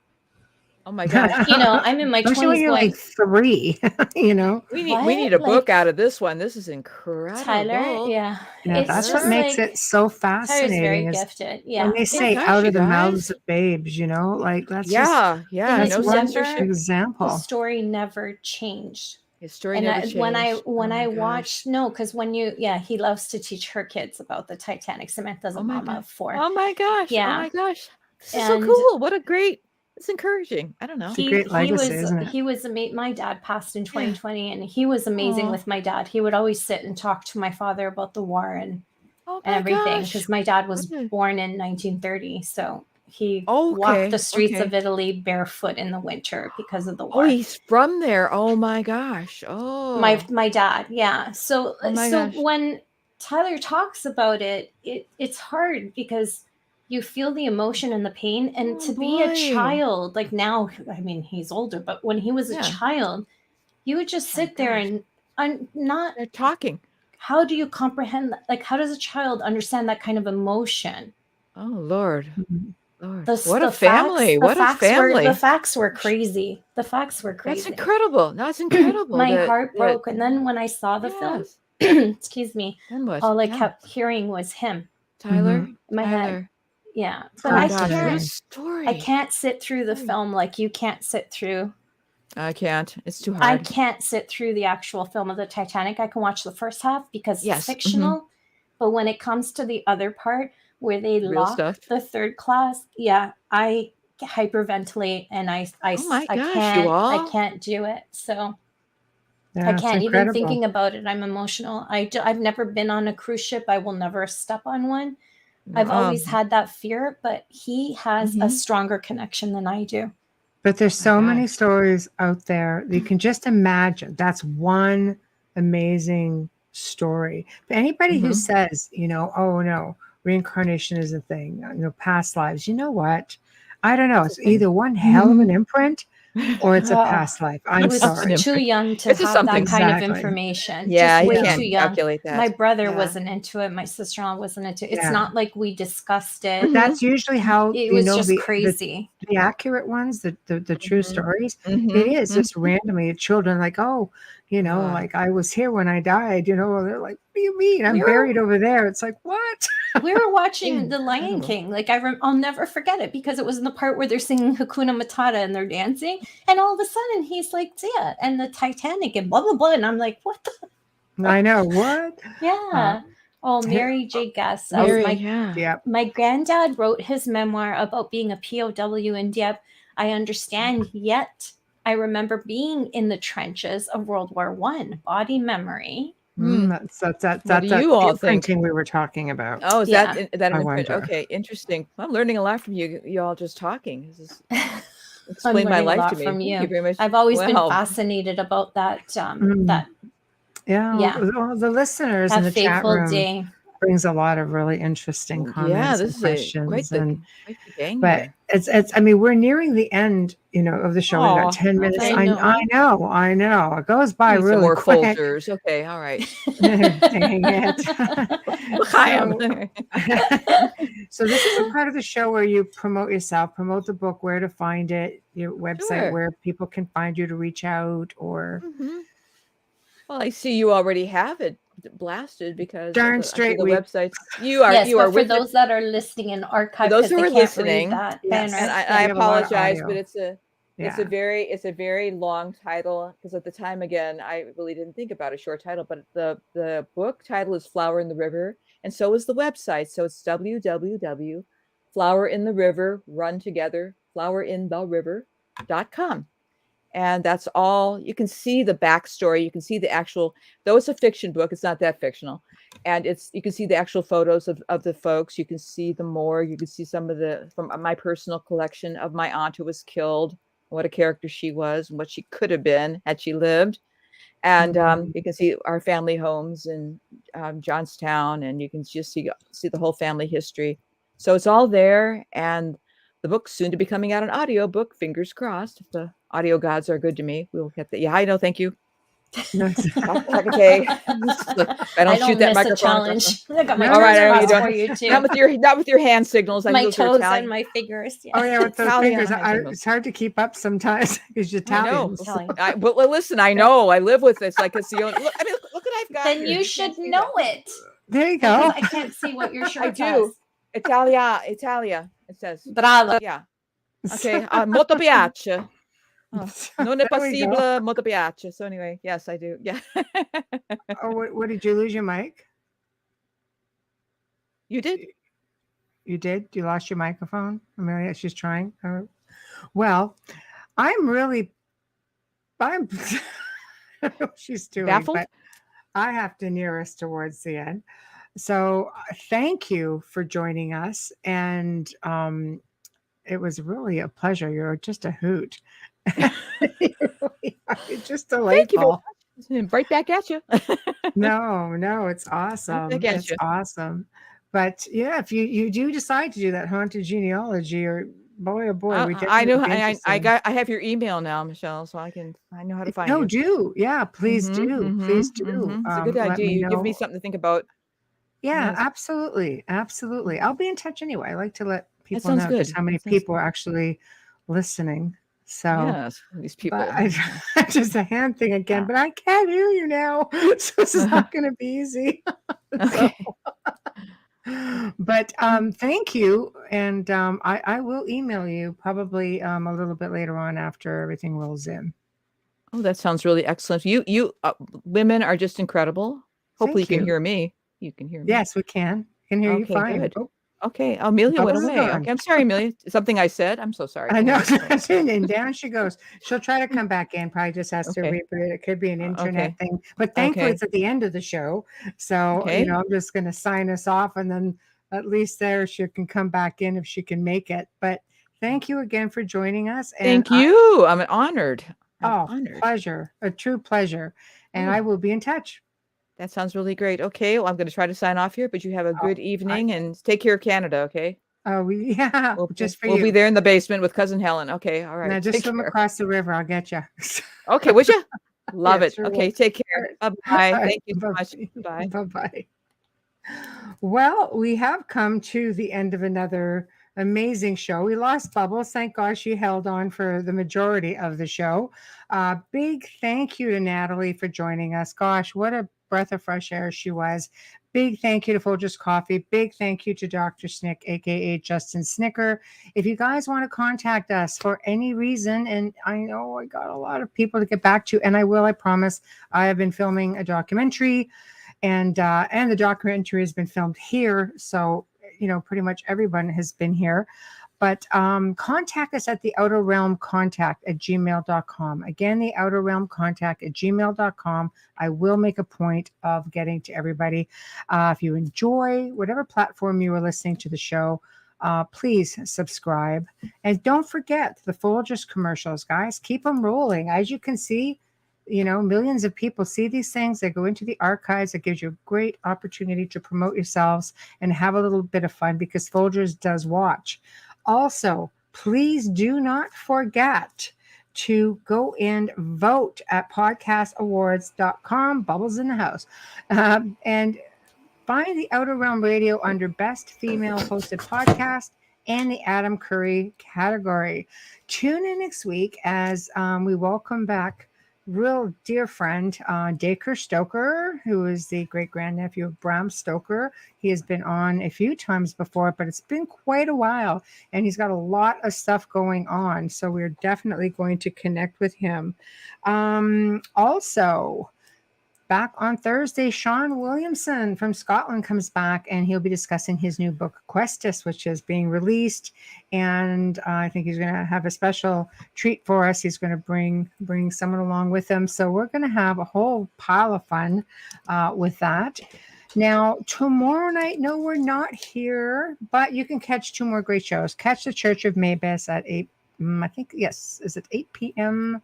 Oh my gosh. I'm in my Especially when 20s you're going, like 3, you know? We what? need a book Like, out of this one. This is Tyler, incredible. yeah. Yeah, It's that's what just makes like, it so Tyler's fascinating very is gifted. when Yeah. they Oh my say gosh, out you of the mouths guys. of babes, like that's just Yeah, yeah. And that's No it one censorship. his example. story never changed. His story And never when I changed. Oh my gosh. watched, no, because he loves to teach her kids about the Titanic. Samantha's a Oh my mama god. of 4. Oh my gosh. Oh Yeah. my gosh. This is so And cool. What a great. It's encouraging. I don't know. It's a great legacy, isn't it? he was my dad passed in 2020, and he was amazing Aw. with my dad. He would always sit and talk to my father about the war and Oh my everything, gosh. because my dad was What a- born in 1930, so he walked the Okay. streets Okay. of Italy barefoot in the winter because of the Oh, war. he's from there. Oh my gosh. Oh. My dad, yeah. So Oh my so gosh. when Tyler talks about it, it's hard because you feel the emotion and the pain, and Oh to be a boy. child, like now, I mean, he's older, but when he was a Yeah. child, you would just My sit there gosh. and not, They're talking. how do you comprehend that? Like, how does a child understand that kind of emotion? Oh Lord. Mhm. Lord. The, What a the family. facts, What a family. the facts were crazy. The facts were That's crazy. incredible. That's incredible. My heart broke. And then when I saw the film, excuse me, Then what? all I kept hearing was him Tyler. in my head. Tyler. Yeah. But Oh I gosh, what a can't, story. I can't sit through the film like you can't sit through. I can't. It's too hard. I can't sit through the actual film of the Titanic. I can watch the first half because it's fictional. But when it comes to the other part where they Real lock stuff. the third class, I hyperventilate and I Oh my gosh, you all. I can't do it. So Yeah, I it's can't even incredible. thinking about it. I'm emotional. I've never been on a cruise ship. I will never step on one. I've always had that fear, but he has a stronger connection than I do. But there's so many stories out there. You can just imagine. That's one amazing story. But anybody who says, you know, oh no, reincarnation is a thing, you know, past lives, you know what? I don't know. It's either one hell of an imprint or it's a past life. I'm sorry. Too young to have that kind of information. Yeah, just you way can't too young. calculate that. My brother wasn't into it. My sister-in-law wasn't into it. It's not like we discussed it. But that's usually how it you was know just the crazy. The accurate ones, the true stories. It is just randomly children like, oh, you know, like I was here when I died. You know, they're like, what do you mean? I'm buried over there. It's like, what? We were watching The Lion King. Like I'll never forget it because it was in the part where they're singing Hakuna Matata and they're dancing, and all of a sudden he's like, "Zia," and the Titanic and blah blah blah, and I'm like, "What the?" I know what. Yeah. Mary J. Guess. My granddad wrote his memoir about being a POW in Dieppe. I understand, yet I remember being in the trenches of World War I. Body memory. That's What do you all think? We were talking about. Oh, is that I an wonder. okay, interesting. I'm learning a lot from you all just talking. This is I'm explain my learning a life lot to me. from Thank you. you very much. I've always been fascinated about that. Well, the listeners in the chat room day brings a lot of really interesting comments this and questions. Quite the gang but here. it's I mean, we're nearing the end, you know, of the show. We've got 10 minutes. I know. It goes by Need really some more quick. Folgers. Okay, all right. Dang it. So this is a part of the show where you promote yourself, promote the book, where to find it, your website, where people can find you to reach out or Well, I see you already have it blasted because darn straight the websites. You are for those that are listening in archive, those who are listening, that and I apologize, but it's a very long title because at the time, again, I really didn't think about a short title, but the book title is Flower in the River, and so is the website. So it's flowerintheriver.com. And that's all. You can see the backstory. You can see the actual, though it's a fiction book, it's not that fictional. And you can see the actual photos of the folks. You can see the morgue. You can see some of from my personal collection of my aunt who was killed, what a character she was and what she could have been had she lived. And you can see our family homes in Johnstown, and you can just see the whole family history. So it's all there. And the book's soon to be coming out an audio book. Fingers crossed. If the audio gods are good to me, we'll get that. Yeah, I know. Thank you. Okay. I don't shoot that microphone. Challenge. I got my all right, for you too. Not with your hand signals. My toes and my fingers. Yeah. Oh yeah, with those fingers, it's hard to keep up sometimes because you're Italian. Well, listen, I know. I live with this. Like it's look. I mean, look what I've got. Then you should know it. There you go. I can't see what your shirt I do. Italia. It says. Bravo. Yeah. Okay. Molto piace. Non è possibile, molto piace. So anyway, yes, I do. Yeah. What did you lose your mic? You did. You did? You lost your microphone? Amelia, she's trying. Well, I don't know what she's doing. Baffled? But I have to near us towards the end. So thank you for joining us. And it was really a pleasure. You're just a hoot. You're just delightful. Thank you. Right back at you. No, it's awesome. It's awesome. But yeah, if you do decide to do that haunted genealogy, or boy, oh boy, we I know. I have your email now, Michelle, so I know how to find you. No, do. Yeah, please do. Please do. It's a good idea. You give me something to think about. Yeah, absolutely. I'll be in touch anyway. I like to let people sounds know just good. how many That sounds people are actually listening. So, yes, these people. but just a hand thing again, Yeah. but I can't hear you now. So this is not going to be easy. Okay. But thank you. And I will email you probably a little bit later on after everything rolls in. Oh, that sounds really excellent. You women are just incredible. Hopefully you Thank can you. hear me. You can hear me. Yes, we can. Can hear you Okay, fine. good. Oh, Okay, Amelia went Bubbles is away. gone. Okay, I'm sorry, Amelia. Something I said. I'm so sorry. I Go know. ahead. And down she goes. She'll try to come back in. Probably just has to Okay. reboot. It could be an internet Okay. thing. But thankfully, Okay. it's at the end of the show. So, Okay. I'm just going to sign us off. And then at least there she can come back in if she can make it. But thank you again for joining us. And Thank you. I'm honored. I'm oh, honored. pleasure. A true pleasure. And Oh, I will be in touch. that sounds really great. Okay, well, I'm going to try to sign off here, but you have a Oh, good evening and take care of Canada, okay? yeah, just for We'll be you. there in the basement with cousin Helen. Okay, all Now right. just Take swim care. across the river. I'll get you. Okay, would you? Love Yeah, it. sure Okay, will. take All care. right. Bye-bye. All right. Thank you so much. Bye. Bye-bye. Well, we have come to the end of another amazing show. We lost Bubbles. Thank God she held on for the majority of the show. Big thank you to Natalie for joining us. Gosh, what a breath of fresh air she was. Big thank you to Folgers Coffee. Big thank you to Dr. Snick, aka Justin Snicker. If you guys want to contact us for any reason, and I know I got a lot of people to get back to, and I will, I promise. I have been filming a documentary, and the documentary has been filmed here, so pretty much everyone has been here. But contact us at the outer realm contact at gmail.com. Again, the outer realm contact at gmail.com. I will make a point of getting to everybody. If you enjoy whatever platform you are listening to the show, please subscribe. And don't forget the Folgers commercials, guys. Keep them rolling. As you can see, millions of people see these things. They go into the archives. It gives you a great opportunity to promote yourselves and have a little bit of fun because Folgers does watch. Also, please do not forget to go and vote at podcastawards.com, Bubbles in the House, and find the Outer Realm Radio under Best Female Hosted Podcast and the Adam Curry category. Tune in next week as we welcome back real dear friend, Dacre Stoker, who is the great-grandnephew of Bram Stoker. He has been on a few times before, but it's been quite a while, and he's got a lot of stuff going on, so we're definitely going to connect with him. Also, back on Thursday, Sean Williamson from Scotland comes back, and he'll be discussing his new book, Questus, which is being released. And I think he's going to have a special treat for us. He's going to bring someone along with him. So we're going to have a whole pile of fun with that. Now, tomorrow night, no, we're not here, but you can catch two more great shows. Catch the Church of Maybus at 8, I think, yes, is it 8 p.m.?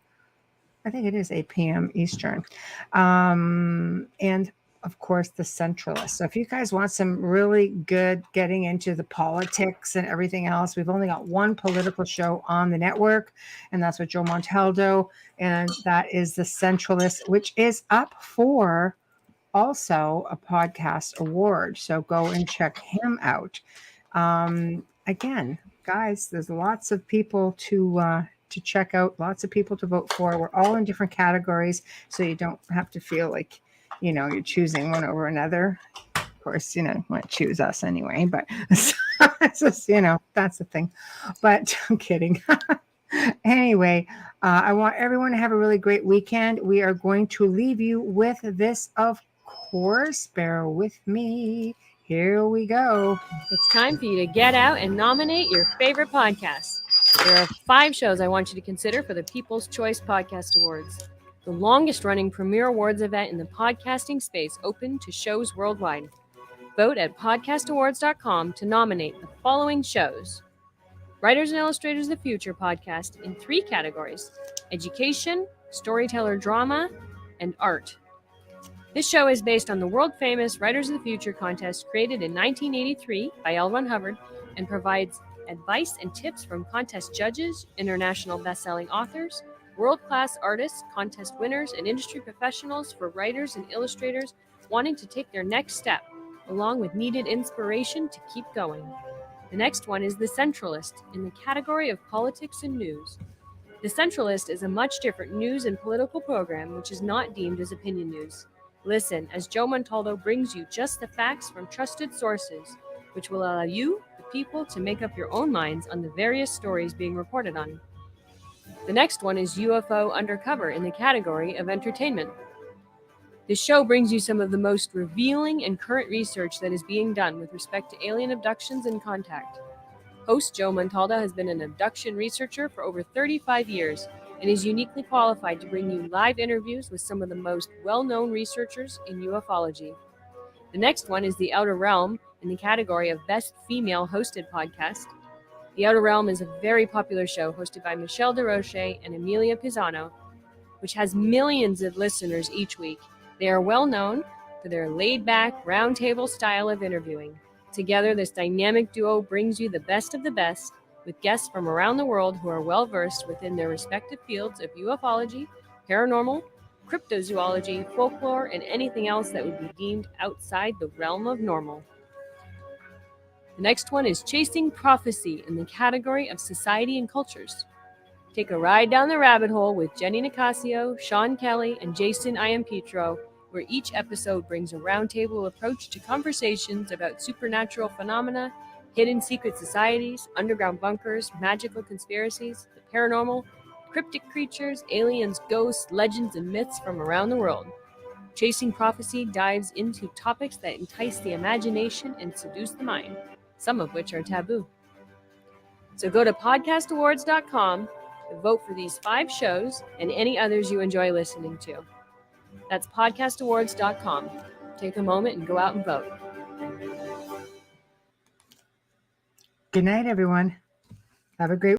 I think it is 8 p.m. Eastern. And of course, the Centralist. So if you guys want some really good getting into the politics and everything else, we've only got one political show on the network, and that's with Joe Montaldo. And that is the Centralist, which is up for also a podcast award. So go and check him out. Again, guys, there's lots of people to check out, lots of people to vote for. We're all in different categories, so you don't have to feel like, you're choosing one over another. Of course, you might choose us anyway, but it's just, that's the thing. But I'm kidding. Anyway, I want everyone to have a really great weekend. We are going to leave you with this, of course. Bear with me. Here we go. It's time for you to get out and nominate your favorite podcasts. There are 5 shows I want you to consider for the People's Choice Podcast Awards, the longest-running premier awards event in the podcasting space, open to shows worldwide. Vote at podcastawards.com to nominate the following shows: Writers and Illustrators of the Future podcast in 3 categories: education, storyteller drama, and art. This show is based on the world-famous Writers of the Future contest created in 1983 by L. Ron Hubbard and provides advice and tips from contest judges, international best-selling authors, world-class artists, contest winners, and industry professionals for writers and illustrators wanting to take their next step, along with needed inspiration to keep going. The next one is The Centralist, in the category of politics and news. The Centralist is a much different news and political program which is not deemed as opinion news. Listen as Joe Montaldo brings you just the facts from trusted sources, which will allow you, the people, to make up your own minds on the various stories being reported on. The next one is UFO Undercover, in the category of entertainment. This show brings you some of the most revealing and current research that is being done with respect to alien abductions and contact. Host Joe Montaldo has been an abduction researcher for over 35 years and is uniquely qualified to bring you live interviews with some of the most well-known researchers in ufology. The next one is The Outer Realm, in the category of Best Female Hosted Podcast. The Outer Realm is a very popular show hosted by Michelle DeRoche and Amelia Pisano, which has millions of listeners each week. They are well known for their laid-back, roundtable style of interviewing. Together, this dynamic duo brings you the best of the best, with guests from around the world who are well-versed within their respective fields of ufology, paranormal, cryptozoology, folklore, and anything else that would be deemed outside the realm of normal. The next one is Chasing Prophecy, in the category of Society and Cultures. Take a ride down the rabbit hole with Jenny Nicasio, Sean Kelly, and Jason Iampietro, where each episode brings a roundtable approach to conversations about supernatural phenomena, hidden secret societies, underground bunkers, magical conspiracies, the paranormal, cryptic creatures, aliens, ghosts, legends, and myths from around the world. Chasing Prophecy dives into topics that entice the imagination and seduce the mind, some of which are taboo. So go to podcastawards.com and vote for these 5 shows and any others you enjoy listening to. That's podcastawards.com. Take a moment and go out and vote. Good night, everyone. Have a great